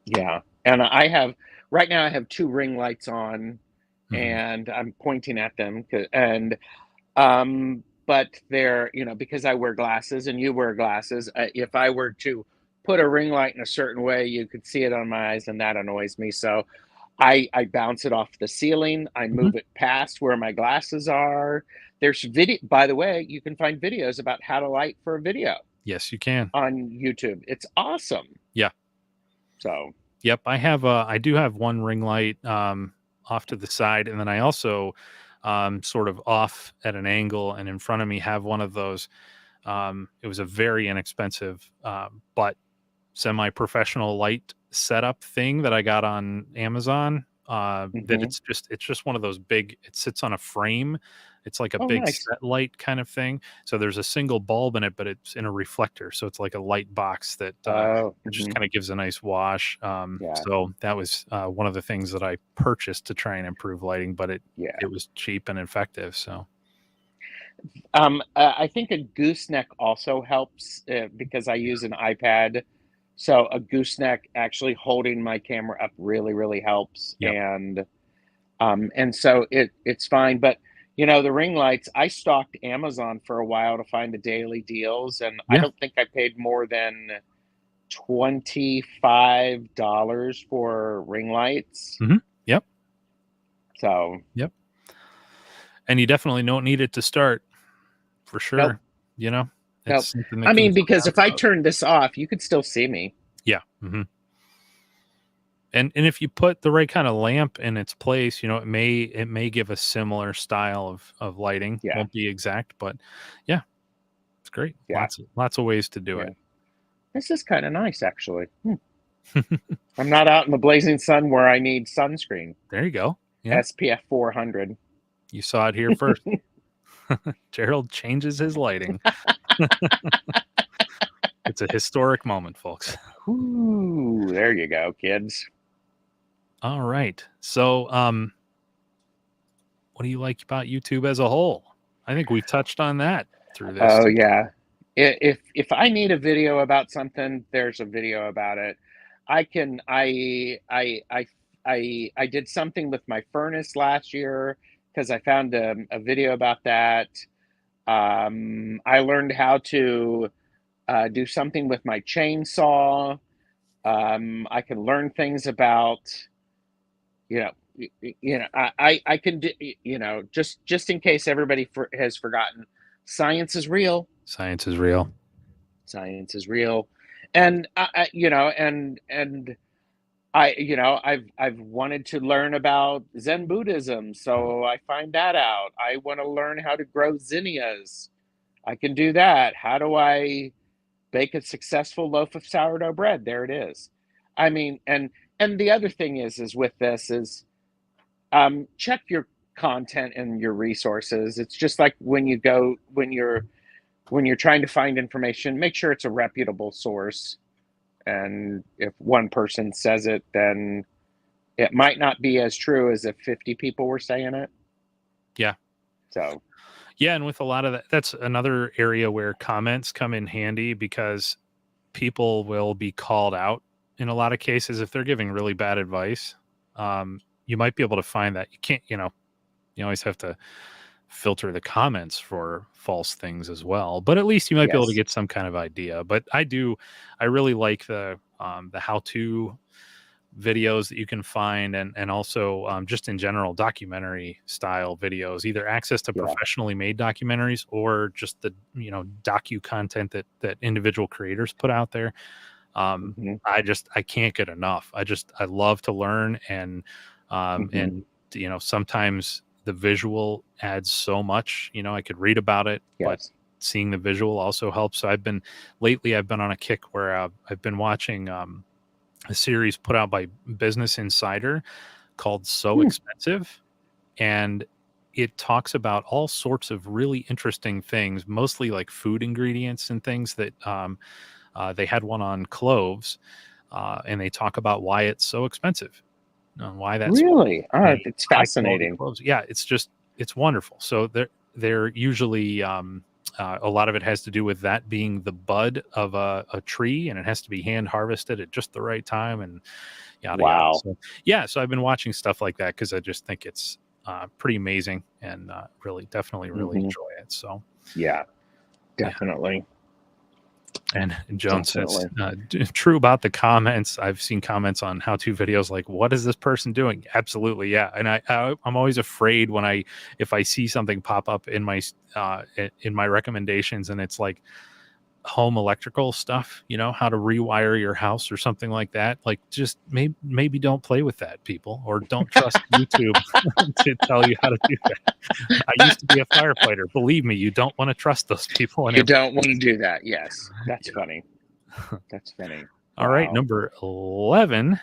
[SPEAKER 2] yeah, and right now I have two ring lights on,
[SPEAKER 1] Hmm.
[SPEAKER 2] and I'm pointing at them, and but they're, because I wear glasses and you wear glasses, if I were to put a ring light in a certain way, you could see it on my eyes, and that annoys me. So I bounce it off the ceiling. I
[SPEAKER 1] Hmm.
[SPEAKER 2] move it past where my glasses are. There's video, by the way, you can find videos about how to light for a video
[SPEAKER 1] Yes, you can.
[SPEAKER 2] on YouTube. It's awesome.
[SPEAKER 1] Yeah.
[SPEAKER 2] So,
[SPEAKER 1] Yep. I do have one ring light off to the side, and then I also sort of off at an angle, and in front of me have one of those. It was a very inexpensive, but semi-professional light setup thing that I got on Amazon. That
[SPEAKER 2] Hmm.
[SPEAKER 1] it's just one of those big. It sits on a frame. It's like a
[SPEAKER 2] Oh,
[SPEAKER 1] big
[SPEAKER 2] nice.
[SPEAKER 1] set light kind of thing. So there's a single bulb in it, but it's in a reflector. So it's like a light box that
[SPEAKER 2] Oh,
[SPEAKER 1] it just
[SPEAKER 2] hmm.
[SPEAKER 1] kind of gives a nice wash.
[SPEAKER 2] Yeah,
[SPEAKER 1] So that was one of the things that I purchased to try and improve lighting, but
[SPEAKER 2] yeah.
[SPEAKER 1] it was cheap and effective. So
[SPEAKER 2] I think a gooseneck also helps because I use an iPad. So a gooseneck actually holding my camera up really, really helps.
[SPEAKER 1] yep,
[SPEAKER 2] And so it's fine. But the ring lights, I stalked Amazon for a while to find the daily deals, and I
[SPEAKER 1] yeah,
[SPEAKER 2] don't think I paid more than $25 for ring lights.
[SPEAKER 1] hmm, yep,
[SPEAKER 2] So
[SPEAKER 1] yep. And you definitely don't need it to start for
[SPEAKER 2] nope,
[SPEAKER 1] sure. You know,
[SPEAKER 2] nope.
[SPEAKER 1] it's something that
[SPEAKER 2] I
[SPEAKER 1] can
[SPEAKER 2] mean,
[SPEAKER 1] go
[SPEAKER 2] because
[SPEAKER 1] down.
[SPEAKER 2] if I
[SPEAKER 1] So
[SPEAKER 2] turn this off, you could still see me.
[SPEAKER 1] yeah, and if you put the right kind of lamp in its place, it may give a similar style of lighting.
[SPEAKER 2] Yeah,
[SPEAKER 1] Won't be exact, but yeah, it's great.
[SPEAKER 2] yeah,
[SPEAKER 1] Lots of ways to do
[SPEAKER 2] yeah.
[SPEAKER 1] it.
[SPEAKER 2] This is kind of nice, actually. I'm not out in the blazing sun where I need sunscreen.
[SPEAKER 1] There you go. Yeah,
[SPEAKER 2] SPF 400.
[SPEAKER 1] you saw it here first. Gerald changes his lighting. It's a historic moment, folks.
[SPEAKER 2] Ooh, there you go, kids.
[SPEAKER 1] All right. So, what do you like about YouTube as a whole? I think we touched on that through this.
[SPEAKER 2] Oh yeah. If I need a video about something, there's a video about it. I can I did something with my furnace last year because I found a video about that. I learned how to do something with my chainsaw. I can learn things about, you know, I can do, just in case everybody has forgotten, science is real.
[SPEAKER 1] Science is real.
[SPEAKER 2] Science is real, and I've wanted to learn about Zen Buddhism, so I find that out. I want to learn how to grow zinnias. I can do that. How do I bake a successful loaf of sourdough bread? There it is. I mean, and the other thing is with this is check your content and your resources. It's just like when you're trying to find information, make sure it's a reputable source. And if one person says it, then it might not be as true as if 50 people were saying it.
[SPEAKER 1] Yeah.
[SPEAKER 2] So,
[SPEAKER 1] Yeah, and with a lot of that, that's another area where comments come in handy because people will be called out in a lot of cases if they're giving really bad advice. You might be able to find that. You can't, you always have to filter the comments for false things as well, but at least you might be able to
[SPEAKER 2] yes.
[SPEAKER 1] get some kind of idea. But I really like the how-to videos that you can find, and also just in general documentary style videos, either access to
[SPEAKER 2] Yeah.
[SPEAKER 1] professionally made documentaries or just the docu content that individual creators put out there.
[SPEAKER 2] Hmm.
[SPEAKER 1] I can't get enough. I love to learn,
[SPEAKER 2] Hmm.
[SPEAKER 1] and sometimes the visual adds so much. I could read about it, but
[SPEAKER 2] Yes.
[SPEAKER 1] seeing the visual also helps. So I've been on a kick where I've been watching a series put out by Business Insider called So
[SPEAKER 2] Hmm.
[SPEAKER 1] Expensive, and it talks about all sorts of really interesting things, mostly like food ingredients and things that they had one on cloves, and they talk about why it's so expensive, why that's one of
[SPEAKER 2] Really?
[SPEAKER 1] the
[SPEAKER 2] It's
[SPEAKER 1] high quality
[SPEAKER 2] fascinating.
[SPEAKER 1] cloves. Yeah, it's wonderful. So they're usually a lot of it has to do with that being the bud of a tree, and it has to be hand harvested at just the right time, and yada yada.
[SPEAKER 2] Wow.
[SPEAKER 1] So yeah, so I've been watching stuff like that because I just think it's pretty amazing, and definitely
[SPEAKER 2] Hmm.
[SPEAKER 1] enjoy it. So
[SPEAKER 2] Yeah,
[SPEAKER 1] yeah.
[SPEAKER 2] definitely.
[SPEAKER 1] And Joan says,
[SPEAKER 2] Definitely.
[SPEAKER 1] true about the comments. I've seen comments on how-to videos like, "What is this person doing?" Absolutely, yeah. And I'm always afraid if I see something pop up in my recommendations, and it's like, home electrical stuff, how to rewire your house or something like that, like just maybe don't play with that, people, or don't trust YouTube to tell you how to do that. I used to be a firefighter. Believe me, you don't want to trust those people.
[SPEAKER 2] You don't want to do that. Yes. That's
[SPEAKER 1] Yeah.
[SPEAKER 2] funny. That's funny.
[SPEAKER 1] All right,
[SPEAKER 2] Wow.
[SPEAKER 1] number 11.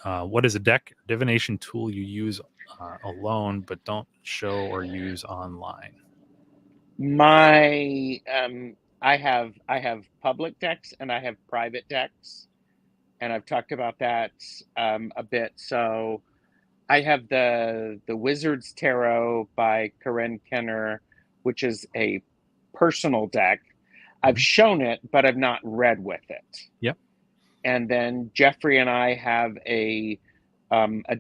[SPEAKER 1] What is a deck divination tool you use alone but don't show or use online?
[SPEAKER 2] My I have public decks and I have private decks, and I've talked about that a bit. So I have the Wizard's Tarot by Corinne Kenner, which is a personal deck. I've
[SPEAKER 1] Mhm.
[SPEAKER 2] shown it, but I've not read with it.
[SPEAKER 1] Yep.
[SPEAKER 2] And then Jeffrey and I have a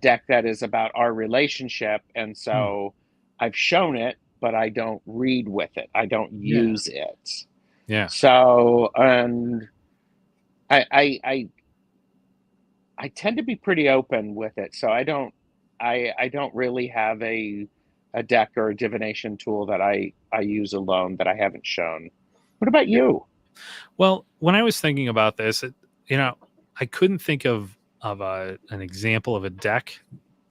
[SPEAKER 2] deck that is about our relationship, and
[SPEAKER 1] Hmm.
[SPEAKER 2] so I've shown it, but I don't read with it. I don't
[SPEAKER 1] Yeah.
[SPEAKER 2] use it.
[SPEAKER 1] Yeah.
[SPEAKER 2] So, and I tend to be pretty open with it. So I don't really have a deck or a divination tool that I use alone that I haven't shown. What about
[SPEAKER 1] Yeah.
[SPEAKER 2] you?
[SPEAKER 1] Well, when I was thinking about this, you know, I couldn't think of an example of a deck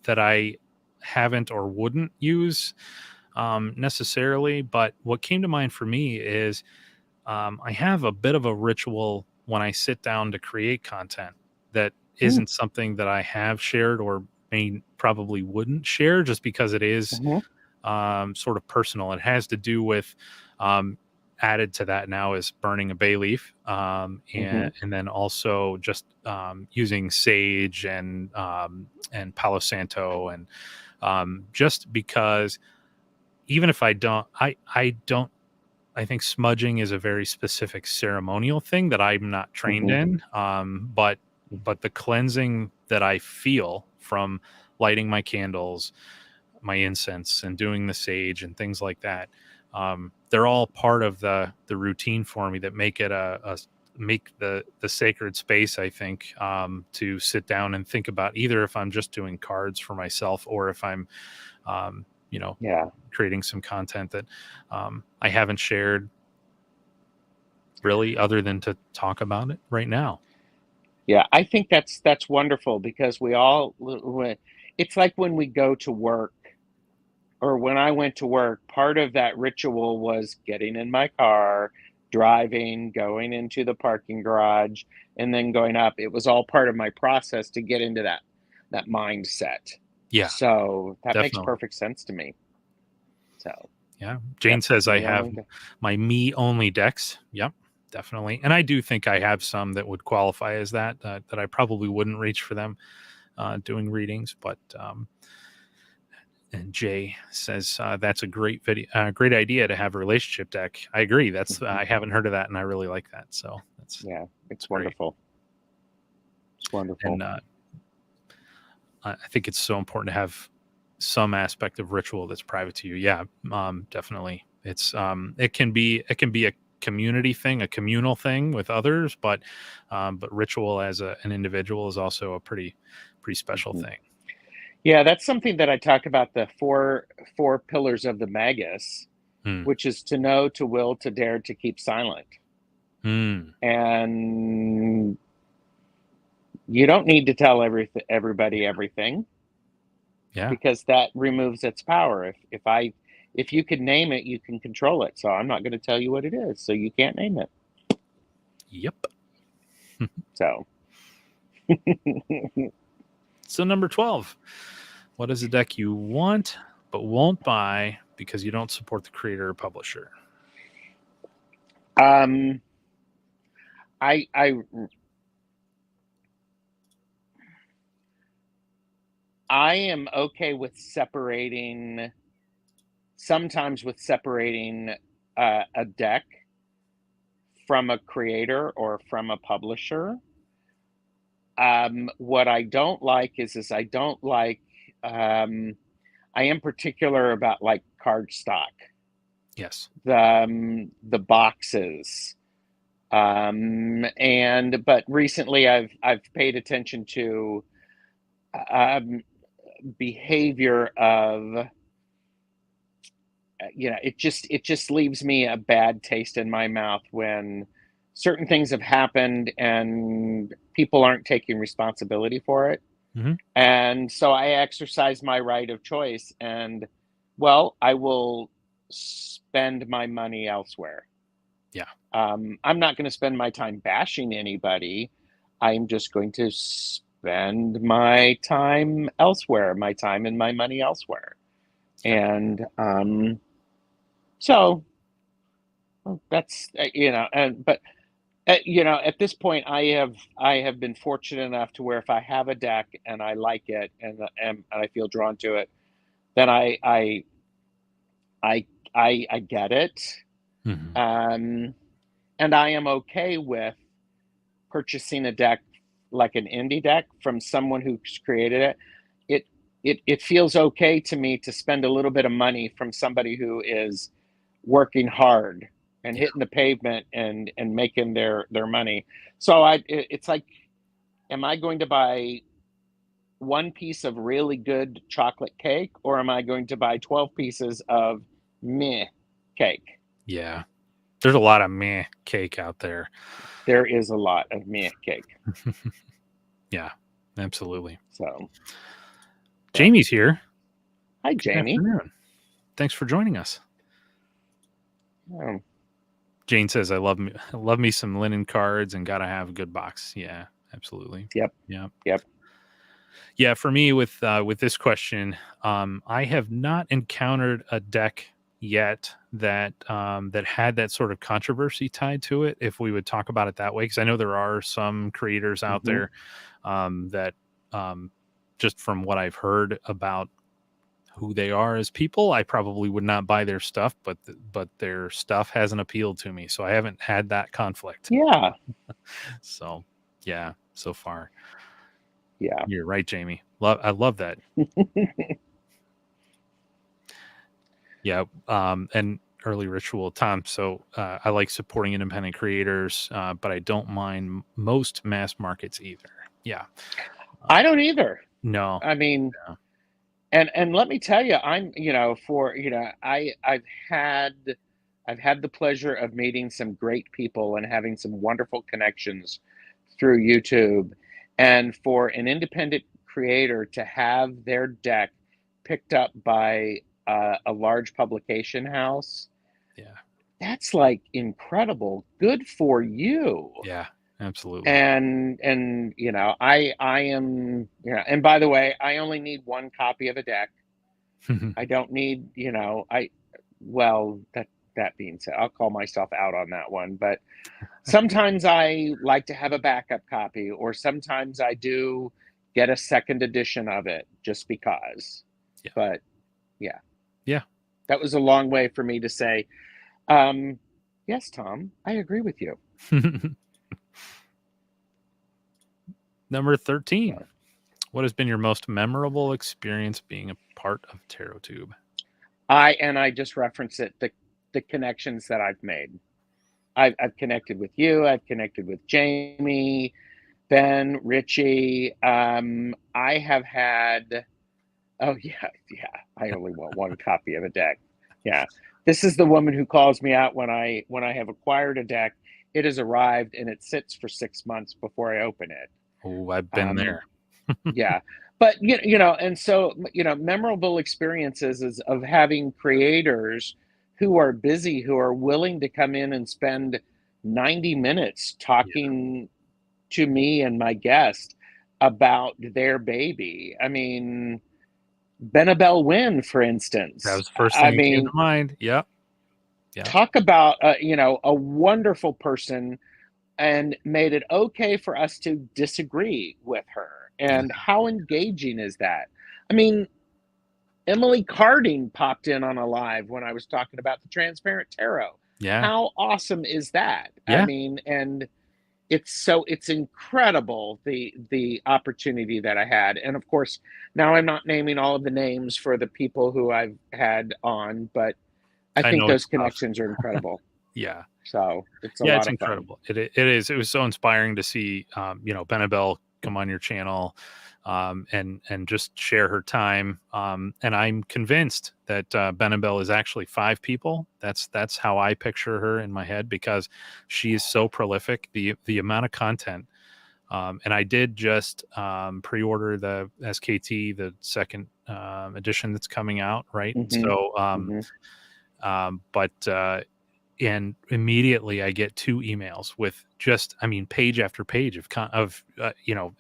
[SPEAKER 1] that I haven't or wouldn't use necessarily. But what came to mind for me is I have a bit of a ritual when I sit down to create content that
[SPEAKER 2] Mm,
[SPEAKER 1] isn't something that I have shared or probably wouldn't share, just because it is
[SPEAKER 2] mhm,
[SPEAKER 1] sort of personal. It has to do with um, added to that now is burning a bay leaf,
[SPEAKER 2] mhm.
[SPEAKER 1] and then also just using sage and Palo Santo, and just because even if I don't. I think smudging is a very specific ceremonial thing that I'm not trained
[SPEAKER 2] Mhm,
[SPEAKER 1] in. But the cleansing that I feel from lighting my candles, my incense, and doing the sage and things like that, they're all part of the routine for me that make it make the sacred space. I think to sit down and think about, either if I'm just doing cards for myself or if I'm um, you know
[SPEAKER 2] yeah.
[SPEAKER 1] creating some content that I haven't shared really, other than to talk about it right now.
[SPEAKER 2] Yeah, I think that's wonderful because we all it's like when we go to work or when I went to work, part of that ritual was getting in my car, driving, going into the parking garage, and then going up. It was all part of my process to get into that mindset.
[SPEAKER 1] Yeah,
[SPEAKER 2] So that makes
[SPEAKER 1] definitely.
[SPEAKER 2] perfect sense to me. So,
[SPEAKER 1] Yeah.
[SPEAKER 2] yep,
[SPEAKER 1] Jane says I
[SPEAKER 2] me
[SPEAKER 1] have
[SPEAKER 2] only.
[SPEAKER 1] my me only decks. Yep, definitely. And I do think I have some that would qualify as that I probably wouldn't reach for them doing readings. But and Jay says that's a great idea to have a relationship deck. I agree. That's
[SPEAKER 2] Mhm.
[SPEAKER 1] I haven't heard of that, and I really like that. So
[SPEAKER 2] Yeah,
[SPEAKER 1] that's
[SPEAKER 2] it's
[SPEAKER 1] great.
[SPEAKER 2] wonderful. It's wonderful.
[SPEAKER 1] And I think it's so important to have some aspect of ritual that's private to you. Yeah, definitely. It can be a community thing, a communal thing with others, but ritual as an individual is also a pretty special
[SPEAKER 2] Mhm.
[SPEAKER 1] thing.
[SPEAKER 2] Yeah, that's something that I talk about the four pillars of the magus,
[SPEAKER 1] Hmm.
[SPEAKER 2] which is to know, to will, to dare, to keep silent.
[SPEAKER 1] Hmm.
[SPEAKER 2] And you don't need to tell everybody everything
[SPEAKER 1] Yeah.
[SPEAKER 2] because that removes its power. If you can name it, you can control it. So I'm not going to tell you what it is, so you can't name it.
[SPEAKER 1] Yep.
[SPEAKER 2] So
[SPEAKER 1] So number 12. What is a deck you want but won't buy because you don't support the creator or publisher?
[SPEAKER 2] um I I am okay with separating sometimes with separating a deck from a creator or from a publisher. What I don't like is I don't like um, I am particular about like card stock,
[SPEAKER 1] Yes.
[SPEAKER 2] the boxes, and but recently I've paid attention to um, behavior of it just leaves me a bad taste in my mouth when certain things have happened and people aren't taking responsibility for it.
[SPEAKER 1] Hmm.
[SPEAKER 2] And so I exercise my right of choice, and well, I will spend my money elsewhere.
[SPEAKER 1] Yeah.
[SPEAKER 2] I'm not going to spend my time bashing anybody. I'm just going to spend my time elsewhere, my time and my money elsewhere.
[SPEAKER 1] Yeah.
[SPEAKER 2] And so that's and but at this point, I have been fortunate enough to where if I have a deck and I like it and I feel drawn to it, then I I get it,
[SPEAKER 1] Hmm.
[SPEAKER 2] um, and I am okay with purchasing a deck like an indie deck from someone who's created it. It it feels okay to me to spend a little bit of money from somebody who is working hard and
[SPEAKER 1] Yeah.
[SPEAKER 2] hitting the pavement and making their money. So it's like, am I going to buy one piece of really good chocolate cake, or am I going to buy 12 pieces of meh cake?
[SPEAKER 1] Yeah. There's a lot of meh cake out there.
[SPEAKER 2] There is a lot of meh cake.
[SPEAKER 1] Yeah, absolutely.
[SPEAKER 2] So, but
[SPEAKER 1] Jamie's here.
[SPEAKER 2] hi,
[SPEAKER 1] Good
[SPEAKER 2] Jamie.
[SPEAKER 1] afternoon. Thanks for joining us.
[SPEAKER 2] Um,
[SPEAKER 1] Jane says, I love me some linen cards and gotta have a good box." Yeah, absolutely.
[SPEAKER 2] yep,
[SPEAKER 1] Yeah.
[SPEAKER 2] yep.
[SPEAKER 1] Yeah, for me with this question, I have not encountered a deck yet that had that sort of controversy tied to it, if we would talk about it that way, because I know there are some creators out
[SPEAKER 2] Hmm.
[SPEAKER 1] there that just from what I've heard about who they are as people, I probably would not buy their stuff, but their stuff hasn't appealed to me, so I haven't had that conflict.
[SPEAKER 2] Yeah,
[SPEAKER 1] So yeah, so far
[SPEAKER 2] yeah.
[SPEAKER 1] you're right, Jamie. I love that. Yeah, and early ritual, Tom. So I like supporting independent creators, but I don't mind most mass markets either. Yeah,
[SPEAKER 2] I
[SPEAKER 1] uh,
[SPEAKER 2] don't either.
[SPEAKER 1] no,
[SPEAKER 2] I mean,
[SPEAKER 1] no.
[SPEAKER 2] and let me tell you, I'm for had I've had the pleasure of meeting some great people and having some wonderful connections through YouTube, and for an independent creator to have their deck picked up by a large publication house,
[SPEAKER 1] Yeah,
[SPEAKER 2] that's like incredible. Good for you.
[SPEAKER 1] yeah, absolutely.
[SPEAKER 2] And I am, and by the way, I only need one copy of a deck. I don't need, well, that being said, I'll call myself out on that one, but sometimes I like to have a backup copy, or sometimes I do get a second edition of it just because.
[SPEAKER 1] Yeah,
[SPEAKER 2] But yeah,
[SPEAKER 1] yeah.
[SPEAKER 2] that was a long way for me to say, um, yes, Tom, I agree with you.
[SPEAKER 1] Number 13.
[SPEAKER 2] So,
[SPEAKER 1] What has been your most memorable experience being a part of tarottube?
[SPEAKER 2] I just reference it, the connections that I've made. I've connected with you. I've connected with Jamie, Ben, Richie. I have had. Oh yeah, yeah. I only want one copy of a deck. Yeah, this is the woman who calls me out when I have acquired a deck. It has arrived and it sits for 6 months before I open it.
[SPEAKER 1] Oh, I've been
[SPEAKER 2] Um,
[SPEAKER 1] there.
[SPEAKER 2] yeah, but and so memorable experiences is of having creators who are busy, who are willing to come in and spend 90 minutes
[SPEAKER 1] Yeah,
[SPEAKER 2] talking to me and my guest about their baby. I mean, Benabel Wynn, for
[SPEAKER 1] that
[SPEAKER 2] instance.
[SPEAKER 1] was the first thing
[SPEAKER 2] I
[SPEAKER 1] that came
[SPEAKER 2] mean,
[SPEAKER 1] to mind. Yep, yep.
[SPEAKER 2] talk about a wonderful person, and made it okay for us to disagree with her.
[SPEAKER 1] Yeah,
[SPEAKER 2] And how engaging is that? I mean, Emily Carding popped in on a live when I was talking about the transparent tarot.
[SPEAKER 1] yeah,
[SPEAKER 2] How awesome is that? I
[SPEAKER 1] yeah.
[SPEAKER 2] mean, and it's incredible the opportunity that I had. And of course, now I'm not naming all of the names for the people who I've had on, but I
[SPEAKER 1] I
[SPEAKER 2] think
[SPEAKER 1] know
[SPEAKER 2] those
[SPEAKER 1] it's tough.
[SPEAKER 2] connections are incredible.
[SPEAKER 1] Yeah,
[SPEAKER 2] So it's a
[SPEAKER 1] yeah. It's
[SPEAKER 2] lot of fun.
[SPEAKER 1] incredible. It is. It was so inspiring to see, Benabel come on your channel. and just share her time. And I'm convinced that Benabel is actually 5 people. That's how I picture her in my head, because she is so prolific. The amount of content. And I did just pre-order the SKT, the second edition that's coming out, right?
[SPEAKER 2] Mm-hmm.
[SPEAKER 1] So,
[SPEAKER 2] Mm-hmm.
[SPEAKER 1] but and immediately I get 2 emails with just, I mean, page after page of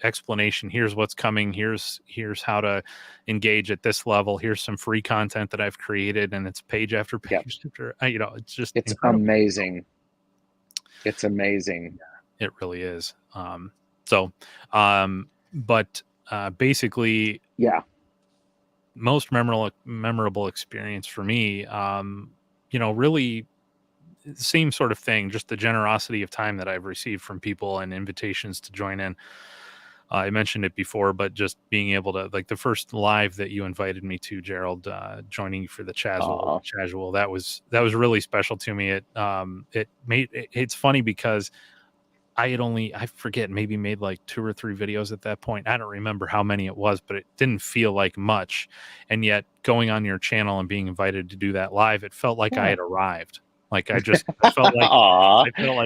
[SPEAKER 1] explanation. Here's what's coming. Here's how to engage at this level. Here's some free content that I've created, and it's page after
[SPEAKER 2] Yep.
[SPEAKER 1] page after. It's just
[SPEAKER 2] It's
[SPEAKER 1] incredible.
[SPEAKER 2] amazing. It's amazing.
[SPEAKER 1] It really is. But basically,
[SPEAKER 2] Yeah.
[SPEAKER 1] most memorable experience for me, really same sort of thing, just the generosity of time that I've received from people and invitations to join in. I mentioned it before, but just being able to, like, the first live that you invited me to, Gerald, joining you for the
[SPEAKER 2] Aw.
[SPEAKER 1] Chasual, that was really special to me. It's funny because I forget, maybe made like 2 or 3 videos at that point. I don't remember how many it was, but it didn't feel like much. And yet going on your channel and being invited to do that live, it felt like I
[SPEAKER 2] Yeah.
[SPEAKER 1] had arrived. Like I felt like
[SPEAKER 2] Aw.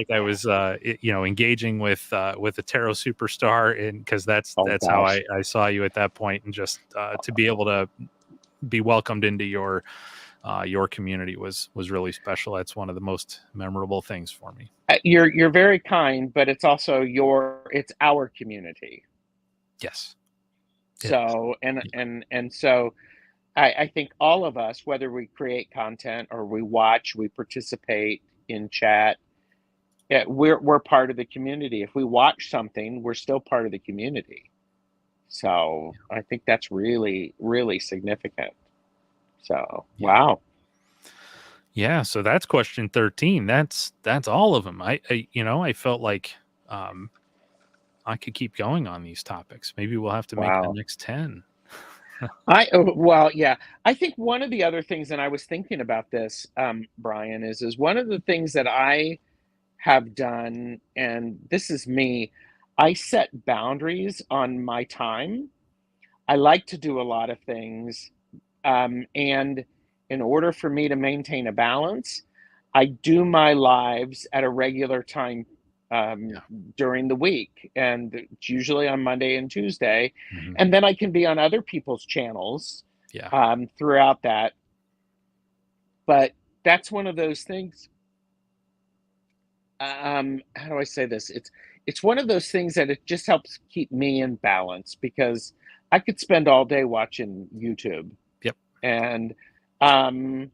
[SPEAKER 1] I was engaging with a tarot superstar, and because that's
[SPEAKER 2] Oh
[SPEAKER 1] how
[SPEAKER 2] gosh.
[SPEAKER 1] I saw you at that point. And just to be able to be welcomed into your community was really special. That's one of the most memorable things for me.
[SPEAKER 2] You're very kind, but it's also it's our community.
[SPEAKER 1] Yes, it is.
[SPEAKER 2] So and
[SPEAKER 1] Yeah.
[SPEAKER 2] and so I think all of us, whether we create content or we watch, we participate in chat, yeah, we're part of the community. If we watch something, we're still part of the community. So I think that's really, really significant. So
[SPEAKER 1] Yeah.
[SPEAKER 2] wow.
[SPEAKER 1] Yeah, so that's question 13. That's all of them. I felt like um I could keep going on these topics. Maybe we'll have to make the
[SPEAKER 2] Wow.
[SPEAKER 1] next 10.
[SPEAKER 2] Well, yeah. I think one of the other things, and I was thinking about this, Brian, is one of the things that I have done, and this is me, I set boundaries on my time. I like to do a lot of things. And in order for me to maintain a balance, I do my lives at a regular time um,
[SPEAKER 1] Yeah.
[SPEAKER 2] during the week. And it's usually on Monday and Tuesday.
[SPEAKER 1] Mhm.
[SPEAKER 2] And then I can be on other people's channels
[SPEAKER 1] Yeah.
[SPEAKER 2] throughout that. But that's one of those things. How do I say this? It's one of those things that it just helps keep me in balance, because I could spend all day watching YouTube.
[SPEAKER 1] Yep.
[SPEAKER 2] And um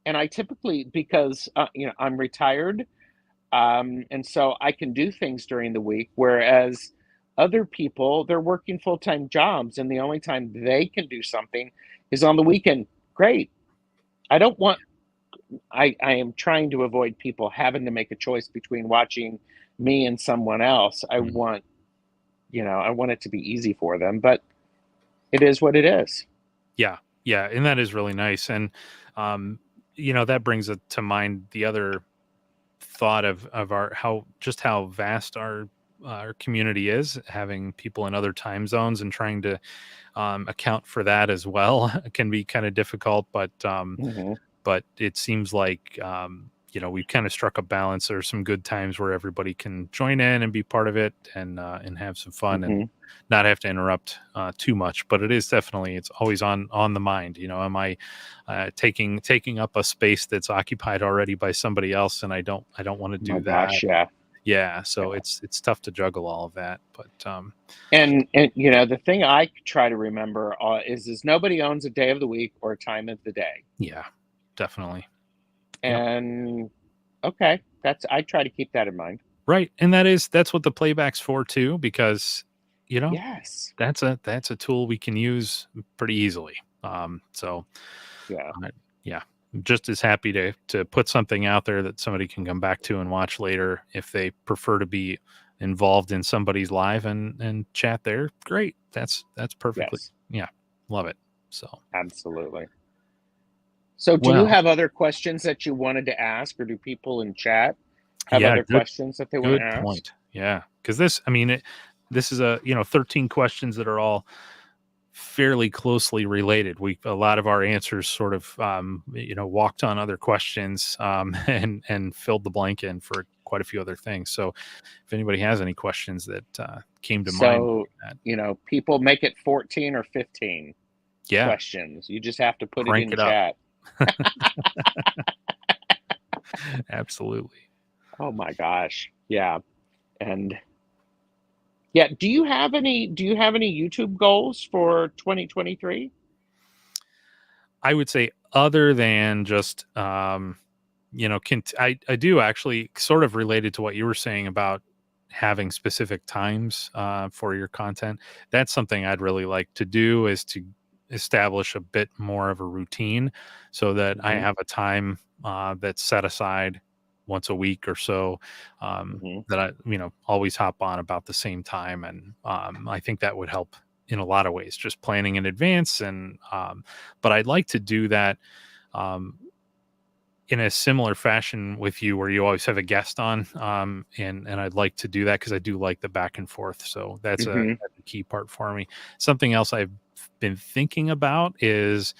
[SPEAKER 2] and I typically, because I'm retired, and so I can do things during the week, whereas other people, they're working full-time jobs, and the only time they can do something is on the weekend. Great. I don't want I am trying to avoid people having to make a choice between watching me and someone else.
[SPEAKER 1] Mhm.
[SPEAKER 2] I want it to be easy for them, but it is what it is.
[SPEAKER 1] Yeah. Yeah, and that is really nice. And that brings it to mind the other thought of our how vast our community is, having people in other time zones and trying to account for that as well can be kind of difficult.
[SPEAKER 2] Mhm.
[SPEAKER 1] But it seems like we've kind of struck a balance. There's some good times where everybody can join in and be part of it, and have some fun and
[SPEAKER 2] Mhm.
[SPEAKER 1] not have to interrupt too much. But it's always on the mind. Am I taking up a space that's occupied already by somebody else, and I don't want to
[SPEAKER 2] My
[SPEAKER 1] do that.
[SPEAKER 2] gosh, yeah.
[SPEAKER 1] Yeah, so
[SPEAKER 2] Yeah.
[SPEAKER 1] it's tough to juggle all of that. But
[SPEAKER 2] And the thing I try to remember is nobody owns a day of the week or a time of the day.
[SPEAKER 1] yeah, definitely. Yep.
[SPEAKER 2] And okay, I try to keep that in mind.
[SPEAKER 1] Right, and that's what the playback's for too, because you know
[SPEAKER 2] Yes.
[SPEAKER 1] that's a tool we can use pretty easily. So
[SPEAKER 2] Yeah.
[SPEAKER 1] I, yeah, I'm just as happy to put something out there that somebody can come back to and watch later if they prefer to be involved in somebody's live and chat there. Great, that's perfectly,
[SPEAKER 2] Yes.
[SPEAKER 1] yeah, love it. So
[SPEAKER 2] Absolutely. So do you
[SPEAKER 1] well,
[SPEAKER 2] have other questions that you wanted to ask, or do people in chat have
[SPEAKER 1] yeah,
[SPEAKER 2] other questions that they want to
[SPEAKER 1] good
[SPEAKER 2] ask?
[SPEAKER 1] point. Yeah, because this is a 13 questions that are all fairly closely related. A lot of our answers sort of walked on other questions, and filled the blank in for quite a few other things. So if anybody has any questions that came to mind,
[SPEAKER 2] So, people make it 14 or 15
[SPEAKER 1] yeah,
[SPEAKER 2] questions. You just have to put it
[SPEAKER 1] crank
[SPEAKER 2] in
[SPEAKER 1] it up.
[SPEAKER 2] chat.
[SPEAKER 1] Absolutely.
[SPEAKER 2] Oh my gosh. Yeah. And yeah, do you have any YouTube goals for 2023?
[SPEAKER 1] I would say other than just I do actually, sort of related to what you were saying about having specific times for your content. That's something I'd really like to do, is to establish a bit more of a routine so that I
[SPEAKER 2] Hmm.
[SPEAKER 1] have a time that's set aside once a week or so,
[SPEAKER 2] Hmm.
[SPEAKER 1] that I always hop on about the same time. And I think that would help in a lot of ways, just planning in advance. And but I'd like to do that um, in a similar fashion with you, where you always have a guest on, and I'd like to do that because I do like the back and forth. So
[SPEAKER 2] Hmm.
[SPEAKER 1] that's a key part for me. Something else I've been thinking about is,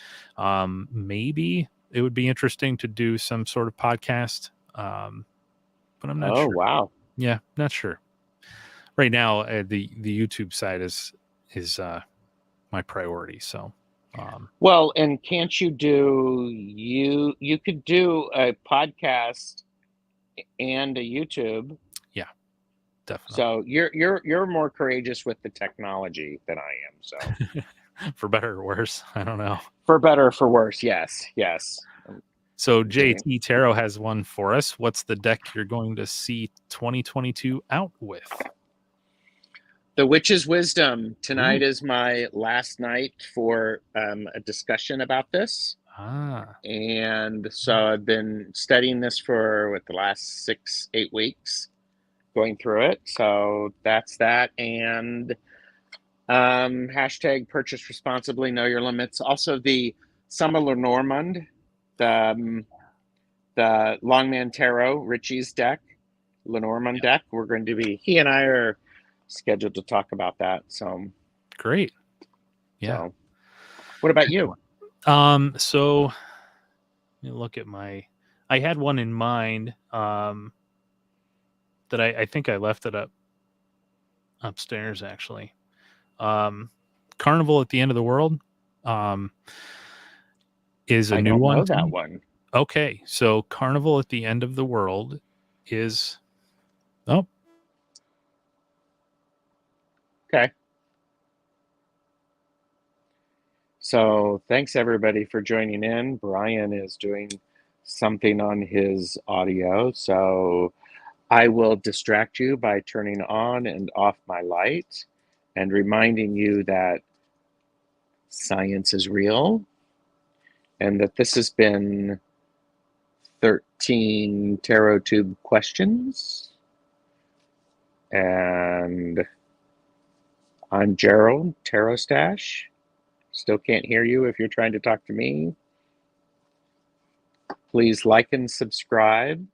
[SPEAKER 1] maybe it would be interesting to do some sort of podcast, but I'm not
[SPEAKER 2] Oh,
[SPEAKER 1] sure.
[SPEAKER 2] wow.
[SPEAKER 1] Yeah, not sure right now. The YouTube side is my priority. So
[SPEAKER 2] Well, and can't you could do a podcast and a YouTube.
[SPEAKER 1] yeah, definitely.
[SPEAKER 2] So you're more courageous with the technology than I am. So
[SPEAKER 1] For better or worse, I don't know.
[SPEAKER 2] for better or for worse, yes, yes.
[SPEAKER 1] So
[SPEAKER 2] I'm kidding.
[SPEAKER 1] JT Tarot has one for us. What's the deck you're going to see 2022 out with?
[SPEAKER 2] The Witch's Wisdom.
[SPEAKER 1] Ooh.
[SPEAKER 2] Tonight is my last night for a discussion about this.
[SPEAKER 1] Ah,
[SPEAKER 2] And so I've been studying this for the last 6-8 weeks, going through it. So that's that. And hashtag purchase responsibly, know your limits. Also, the Summer Lenormand, the Longman Tarot, Richie's deck, Lenormand deck. He and I are scheduled to talk about that. So,
[SPEAKER 1] great. Yeah.
[SPEAKER 2] so what about you?
[SPEAKER 1] Excellent. So let me look at I had one in mind, that I think I left it upstairs actually. Carnival at the End of the World, um, is a
[SPEAKER 2] I
[SPEAKER 1] new
[SPEAKER 2] don't
[SPEAKER 1] one
[SPEAKER 2] know
[SPEAKER 1] to
[SPEAKER 2] that
[SPEAKER 1] me.
[SPEAKER 2] one.
[SPEAKER 1] Okay. So Carnival at the End of the World is, oh,
[SPEAKER 2] Okay. So thanks everybody for joining in. Brian is doing something on his audio. So I will distract you by turning on and off my light and reminding you that science is real and that this has been 13 tarot tube questions. And I'm Gerald, Tarot Stash. Still can't hear you if you're trying to talk to me. Please like and subscribe.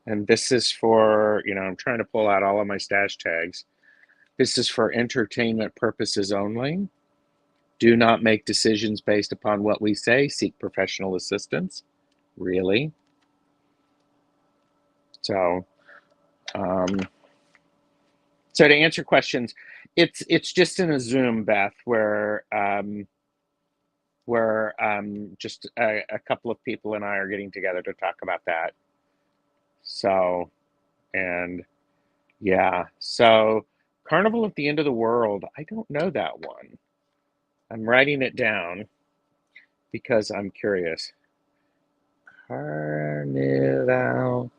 [SPEAKER 2] And this is for, I'm trying to pull out all of my stash tags. This is for entertainment purposes only. Do not make decisions based upon what we say. Seek professional assistance. Really. So, so to answer questions, it's just in a Zoom, Beth, where just a couple of people and I are getting together to talk about that. So, and yeah, so Carnival at the End of the World. I don't know that one. I'm writing it down because I'm curious. Carnival.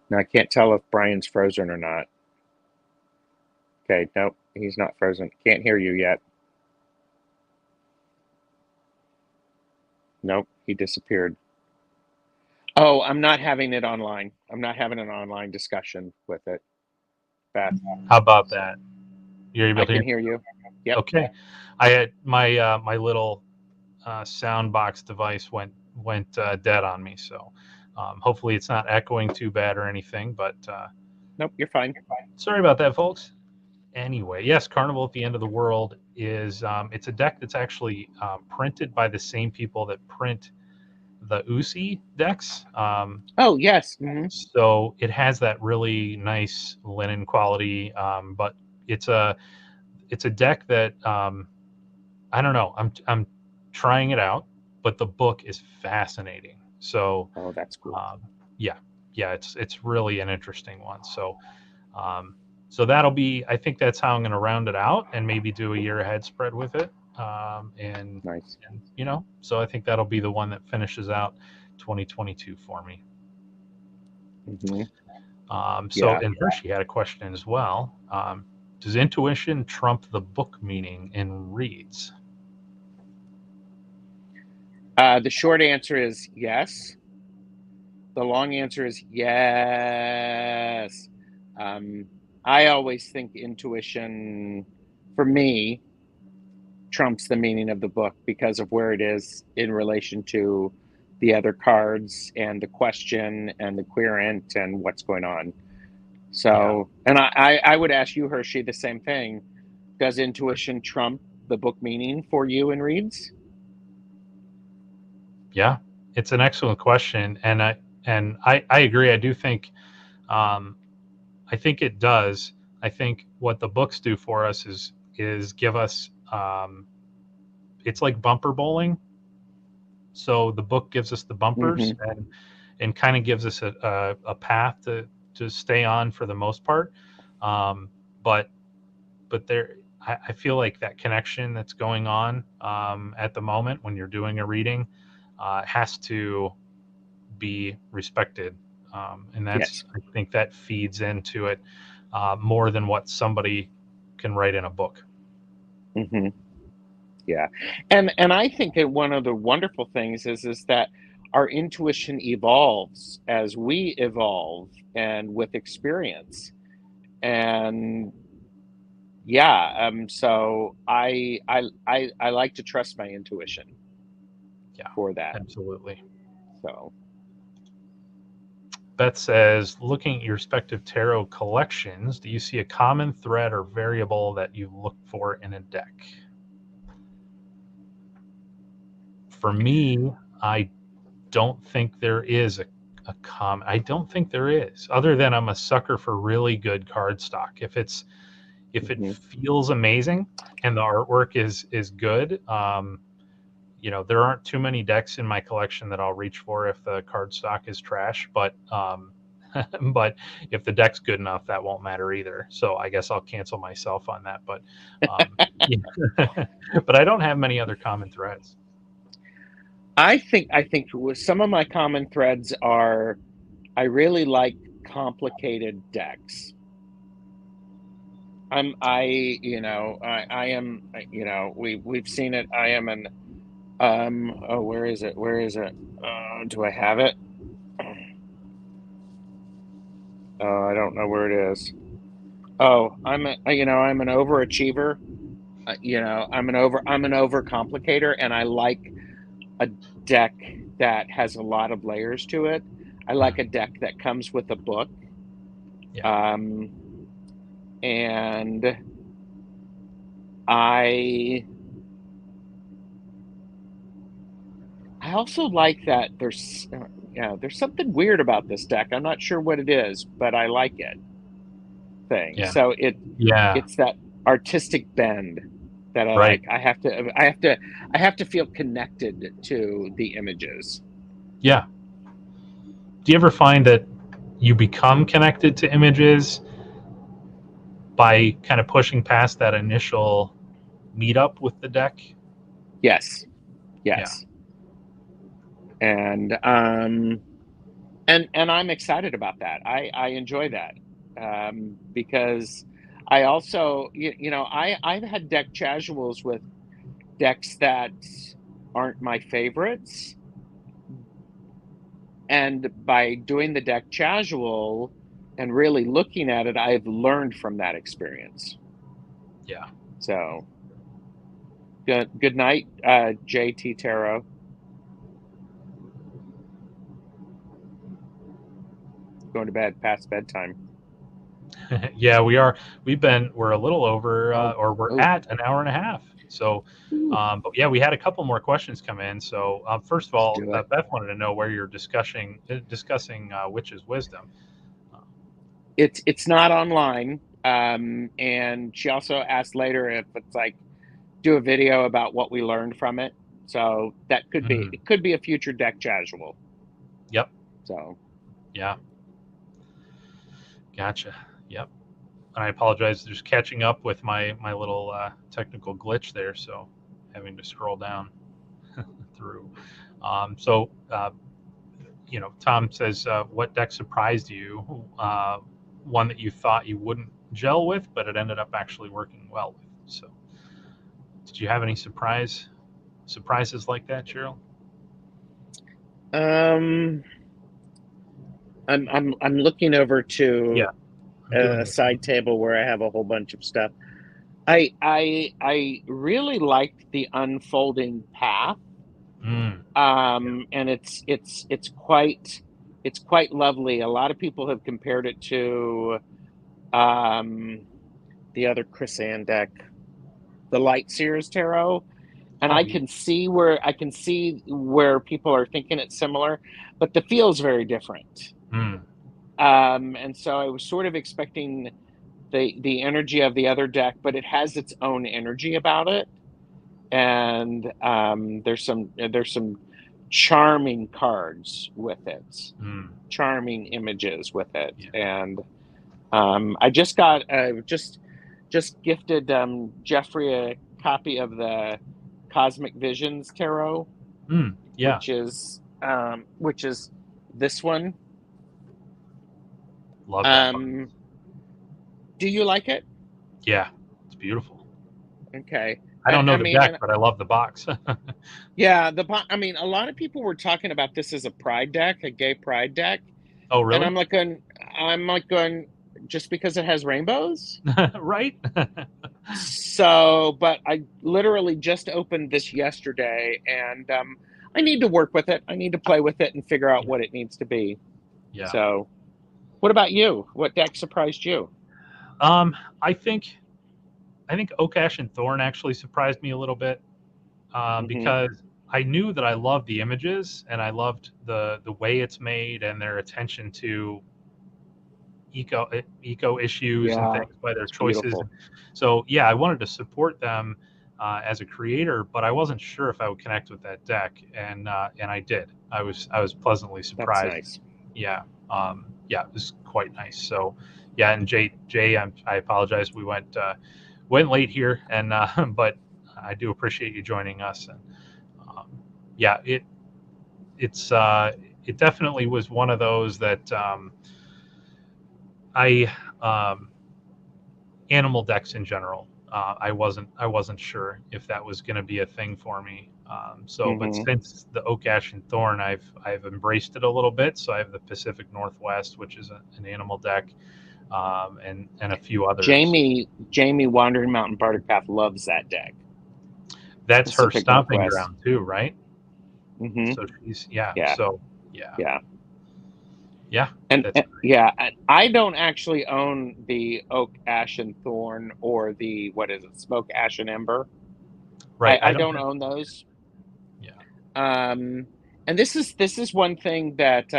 [SPEAKER 2] Now I can't tell if Brian's frozen or not. Okay, nope, he's not frozen. Can't hear you yet. Nope, he disappeared. Oh, I'm not having it online. I'm not having an online discussion with it. Beth,
[SPEAKER 1] how about that? You're able
[SPEAKER 2] I
[SPEAKER 1] to hear
[SPEAKER 2] can
[SPEAKER 1] me?
[SPEAKER 2] hear you. Yep.
[SPEAKER 1] Okay. I had my little sound box device went dead on me. So Hopefully it's not echoing too bad or anything, but
[SPEAKER 2] Nope, you're fine.
[SPEAKER 1] sorry about that, folks. Anyway, yes, Carnival at the End of the World is it's a deck that's actually printed by the same people that print the UCI decks.
[SPEAKER 2] Oh, yes. Hmm.
[SPEAKER 1] So it has that really nice linen quality, but it's a deck that I don't know. I'm trying it out, but the book is fascinating. So
[SPEAKER 2] Oh, that's cool.
[SPEAKER 1] um, yeah, yeah, it's really an interesting one. So um, so that'll be. I think that's how I'm going to round it out, and maybe do a year ahead spread with it.
[SPEAKER 2] Nice.
[SPEAKER 1] And so I think that'll be the one that finishes out 2022 for me.
[SPEAKER 2] Hmm.
[SPEAKER 1] So,
[SPEAKER 2] Yeah.
[SPEAKER 1] and Hershey had a question as well. Does intuition trump the book meaning in reads?
[SPEAKER 2] The short answer is yes. The long answer is yes. Um, I always think intuition, for me, trumps the meaning of the book because of where it is in relation to the other cards and the question and the querent and what's going on.
[SPEAKER 1] Yeah,
[SPEAKER 2] So, and I would ask you, Hershey, the same thing. Does intuition trump the book meaning for you in reads?
[SPEAKER 1] yeah, it's an excellent question, and I agree. I do think um, I think it does. I think what the books do for us is give us it's like bumper bowling. So the book gives us the bumpers
[SPEAKER 2] Hmm.
[SPEAKER 1] and kind of gives us a path to stay on for the most part. Um, but there, I feel like that connection that's going on at the moment when you're doing a reading has to be respected, and that's
[SPEAKER 2] Yes.
[SPEAKER 1] I think that feeds into it more than what somebody can write in a book.
[SPEAKER 2] Hmm. Yeah. And I think that one of the wonderful things is that our intuition evolves as we evolve and with experience. And yeah, so I like to trust my intuition
[SPEAKER 1] Yeah,
[SPEAKER 2] for that.
[SPEAKER 1] absolutely.
[SPEAKER 2] So
[SPEAKER 1] Beth says, looking at your respective tarot collections, do you see a common thread or variable that you look for in a deck? For me, I don't think there is a common. I don't think there is, other than I'm a sucker for really good card stock. If it
[SPEAKER 2] mhm.
[SPEAKER 1] feels amazing and the artwork is good, there aren't too many decks in my collection that I'll reach for if the card stock is trash. But but if the deck's good enough, that won't matter either. So I guess I'll cancel myself on that. But yeah. But I don't have many other common threads.
[SPEAKER 2] I think with some of my common threads are I really like complicated decks. I am, we've seen it. I am an, oh, where is it? Where is it? Do I have it? Oh, I don't know where it is. Oh, I'm an overachiever. I'm an overcomplicator, and I like a deck that has a lot of layers to it. I like a deck that comes with a book.
[SPEAKER 1] Yeah,
[SPEAKER 2] Um, and I I also like that there's something weird about this deck. I'm not sure what it is, but I like it thing.
[SPEAKER 1] yeah,
[SPEAKER 2] So
[SPEAKER 1] yeah.
[SPEAKER 2] it's that artistic bend that I
[SPEAKER 1] Right.
[SPEAKER 2] like. I have to feel connected to the images.
[SPEAKER 1] Yeah. Do you ever find that you become connected to images by kind of pushing past that initial meetup with the deck?
[SPEAKER 2] Yes.
[SPEAKER 1] Yeah.
[SPEAKER 2] Yes. And and I'm excited about that. I enjoy that. Because I also I've had deck casuals with decks that aren't my favorites. And by doing the deck casual and really looking at it, I've learned from that experience.
[SPEAKER 1] Yeah.
[SPEAKER 2] So good night, JT Tarot. going to bed past bedtime.
[SPEAKER 1] Yeah, we are. We're a little over,
[SPEAKER 2] Oh,
[SPEAKER 1] or we're
[SPEAKER 2] oh,
[SPEAKER 1] at an hour and a half. So,
[SPEAKER 2] ooh,
[SPEAKER 1] but yeah, we had a couple more questions come in. So, first of
[SPEAKER 2] let's
[SPEAKER 1] all,
[SPEAKER 2] do it.
[SPEAKER 1] Beth wanted to know where you're discussing witch's wisdom. Uh,
[SPEAKER 2] It's not online. And she also asked later if it's like do a video about what we learned from it. So that could be
[SPEAKER 1] mm,
[SPEAKER 2] it could be a future deck casual.
[SPEAKER 1] yep.
[SPEAKER 2] So
[SPEAKER 1] Yeah. Gotcha. Yep. I apologize. Just catching up with my little technical glitch there, so having to scroll down through. So Tom says, what deck surprised you? One that you thought you wouldn't gel with, but it ended up actually working well with. So, did you have any surprises like that, Cheryl?
[SPEAKER 2] um I'm looking over to
[SPEAKER 1] Yeah, I'm doing
[SPEAKER 2] a
[SPEAKER 1] this now.
[SPEAKER 2] side table where I have a whole bunch of stuff. I really liked the unfolding path.
[SPEAKER 1] Mm, yeah.
[SPEAKER 2] And it's quite lovely. A lot of people have compared it to um the other Chris Ann deck, the Light Seers Tarot. And
[SPEAKER 1] Oh, yeah.
[SPEAKER 2] I can see where people are thinking it's similar, but the feel's very different.
[SPEAKER 1] Mm,
[SPEAKER 2] And so I was sort of expecting the energy of the other deck, but it has its own energy about it. And there's some charming cards with it,
[SPEAKER 1] mm,
[SPEAKER 2] charming images with it.
[SPEAKER 1] yeah.
[SPEAKER 2] And I just gifted Jeffrey a copy of the Cosmic Visions Tarot,
[SPEAKER 1] Mm, yeah.
[SPEAKER 2] which is this one.
[SPEAKER 1] Love that book.
[SPEAKER 2] Um, do you like it?
[SPEAKER 1] Yeah, it's beautiful.
[SPEAKER 2] Okay.
[SPEAKER 1] I don't know
[SPEAKER 2] I
[SPEAKER 1] the
[SPEAKER 2] mean,
[SPEAKER 1] deck,
[SPEAKER 2] and
[SPEAKER 1] but I love the box.
[SPEAKER 2] yeah, I mean, a lot of people were talking about this as a pride deck, a gay pride deck,
[SPEAKER 1] Oh,
[SPEAKER 2] and
[SPEAKER 1] really?
[SPEAKER 2] I'm like going, just because it has rainbows.
[SPEAKER 1] Right?
[SPEAKER 2] So, but I literally just opened this yesterday, and I need to work with it. I need to play with it and figure out
[SPEAKER 1] Yeah.
[SPEAKER 2] what it needs to be.
[SPEAKER 1] Yeah.
[SPEAKER 2] So, what about you? What deck surprised you?
[SPEAKER 1] Um, I think Oak Ash and Thorn actually surprised me a little bit,
[SPEAKER 2] Hmm.
[SPEAKER 1] because I knew that I loved the images and I loved the way it's made and their attention to eco issues and
[SPEAKER 2] Yeah,
[SPEAKER 1] things by their
[SPEAKER 2] it's
[SPEAKER 1] choices.
[SPEAKER 2] beautiful.
[SPEAKER 1] So yeah, I wanted to support them as a creator, but I wasn't sure if I would connect with that deck, and I did. I was pleasantly
[SPEAKER 2] That's
[SPEAKER 1] surprised.
[SPEAKER 2] nice.
[SPEAKER 1] Yeah, yeah, it was quite nice. So yeah, and Jay, I apologize. We went late here, and but I do appreciate you joining us. And um, yeah, it's it definitely was one of those that I animal decks in general. I wasn't sure if that was going to be a thing for me. But
[SPEAKER 2] Hmm.
[SPEAKER 1] since the Oak Ash and Thorn, I've embraced it a little bit. So I have the Pacific Northwest, which is an animal deck, and a few others.
[SPEAKER 2] Jamie Wandering Mountain Bardic Path loves that deck.
[SPEAKER 1] That's her
[SPEAKER 2] Pacific
[SPEAKER 1] stomping
[SPEAKER 2] Northwest.
[SPEAKER 1] ground too, right?
[SPEAKER 2] Hmm.
[SPEAKER 1] So she's yeah.
[SPEAKER 2] Yeah,
[SPEAKER 1] So yeah,
[SPEAKER 2] yeah.
[SPEAKER 1] yeah.
[SPEAKER 2] And
[SPEAKER 1] That's
[SPEAKER 2] yeah, I don't actually own the Oak Ash and Thorn or the, what is it, Smoke Ash and Ember.
[SPEAKER 1] right.
[SPEAKER 2] I
[SPEAKER 1] I don't
[SPEAKER 2] don't
[SPEAKER 1] have.
[SPEAKER 2] own those.
[SPEAKER 1] Yeah.
[SPEAKER 2] Um, and this is one thing that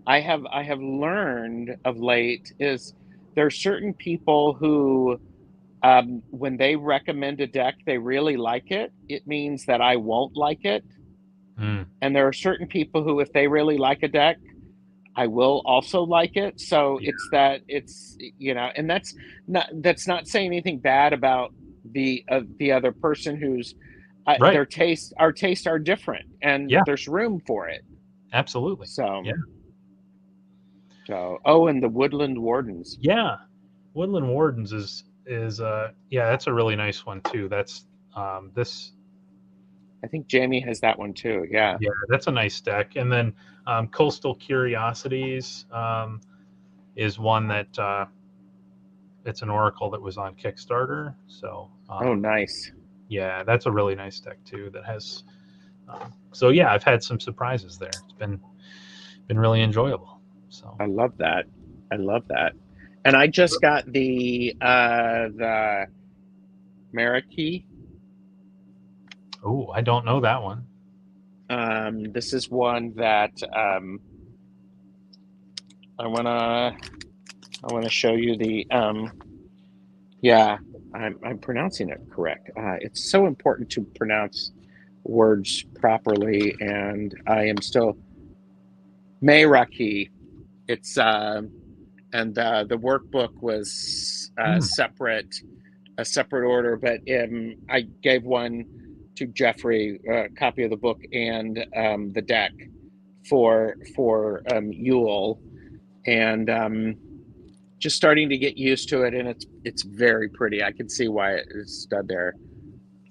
[SPEAKER 2] I have learned of late is there are certain people who, when they recommend a deck, they really like it. It means that I won't like it.
[SPEAKER 1] Mm,
[SPEAKER 2] And there are certain people who, if they really like a deck, I will also like it. So
[SPEAKER 1] yeah.
[SPEAKER 2] it's and that's not saying anything bad about the other person who's,
[SPEAKER 1] Right.
[SPEAKER 2] their taste our tastes are different, and
[SPEAKER 1] Yeah.
[SPEAKER 2] there's room for it.
[SPEAKER 1] Absolutely.
[SPEAKER 2] So
[SPEAKER 1] Yeah.
[SPEAKER 2] and the Woodland Wardens.
[SPEAKER 1] Yeah. Woodland Wardens is yeah, that's a really nice one too. That's this
[SPEAKER 2] I think Jamie has that one too. Yeah.
[SPEAKER 1] yeah, that's a nice deck. And then Coastal Curiosities is one that it's an oracle that was on Kickstarter. So
[SPEAKER 2] Oh, nice.
[SPEAKER 1] yeah, that's a really nice deck too. That has so yeah, I've had some surprises there. It's been really enjoyable. So
[SPEAKER 2] I love that. I love that. And I just got the Marquee.
[SPEAKER 1] oh, I don't know that one.
[SPEAKER 2] This is one that I wanna show you the yeah, I'm pronouncing it correct. It's so important to pronounce words properly, and I am still Meraki. It's and the workbook was
[SPEAKER 1] Hmm.
[SPEAKER 2] a separate order, but I gave one to Jeffrey, a copy of the book and the deck for Yule, and just starting to get used to it, and it's very pretty. I can see why it is stud there.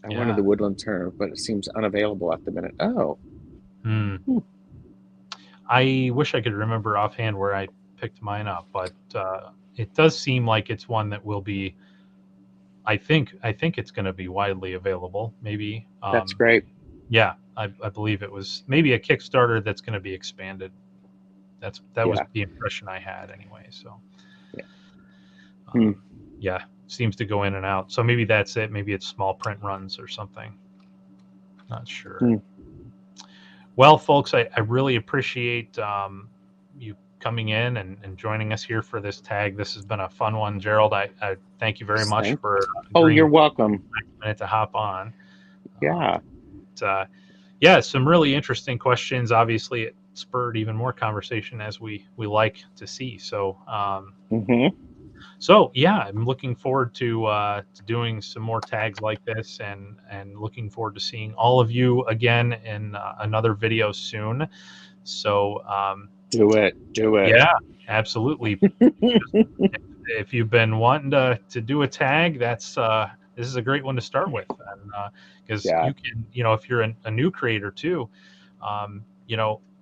[SPEAKER 2] I wanted
[SPEAKER 1] Yeah.
[SPEAKER 2] the woodland turner, but it seems unavailable at the minute. Oh,
[SPEAKER 1] Hmm.
[SPEAKER 2] hmm,
[SPEAKER 1] I wish I could remember offhand where I picked mine up, but it does seem like it's one that will be. I think it's going to be widely available. Maybe.
[SPEAKER 2] that's great.
[SPEAKER 1] Yeah, I believe it was maybe a Kickstarter that's going to be expanded. That was
[SPEAKER 2] Yeah.
[SPEAKER 1] the impression I had anyway. So,
[SPEAKER 2] Yeah. Hmm.
[SPEAKER 1] um, yeah, seems to go in and out. So maybe that's it. Maybe it's small print runs or something. Not sure.
[SPEAKER 2] Hmm.
[SPEAKER 1] Well, folks, I really appreciate you coming in and joining us here for this tag. This has been a fun one, Gerald. I thank you very much
[SPEAKER 2] Thank.
[SPEAKER 1] for
[SPEAKER 2] Oh, you're
[SPEAKER 1] agreeing
[SPEAKER 2] welcome.
[SPEAKER 1] next minute to hop on.
[SPEAKER 2] Yeah.
[SPEAKER 1] But, yeah, some really interesting questions. Obviously, it spurred even more conversation as we like to see. So,
[SPEAKER 2] Hmm.
[SPEAKER 1] so yeah, I'm looking forward to doing some more tags like this, and looking forward to seeing all of you again in another video soon. So,
[SPEAKER 2] Do it. Do it.
[SPEAKER 1] yeah, absolutely. If you've been wanting to do a tag, this is a great one to start with, and because
[SPEAKER 2] Yeah.
[SPEAKER 1] you can, if you're a new creator too,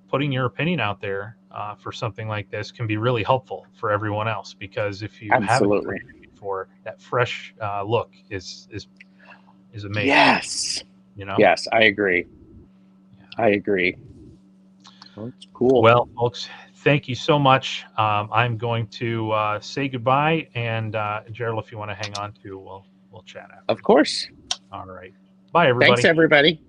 [SPEAKER 1] putting your opinion out there for something like this can be really helpful for everyone else, because if you haven't
[SPEAKER 2] Absolutely.
[SPEAKER 1] created before, that fresh look is amazing.
[SPEAKER 2] Yes.
[SPEAKER 1] You know.
[SPEAKER 2] Yes, I agree.
[SPEAKER 1] Yeah.
[SPEAKER 2] I agree. Well, it's cool.
[SPEAKER 1] Well, folks, thank you so much. I'm going to say goodbye, and Gerald, if you want to hang on to, we'll chat
[SPEAKER 2] Of
[SPEAKER 1] after.
[SPEAKER 2] course.
[SPEAKER 1] All right. Bye,
[SPEAKER 2] Thanks,
[SPEAKER 1] everybody.
[SPEAKER 2] everybody.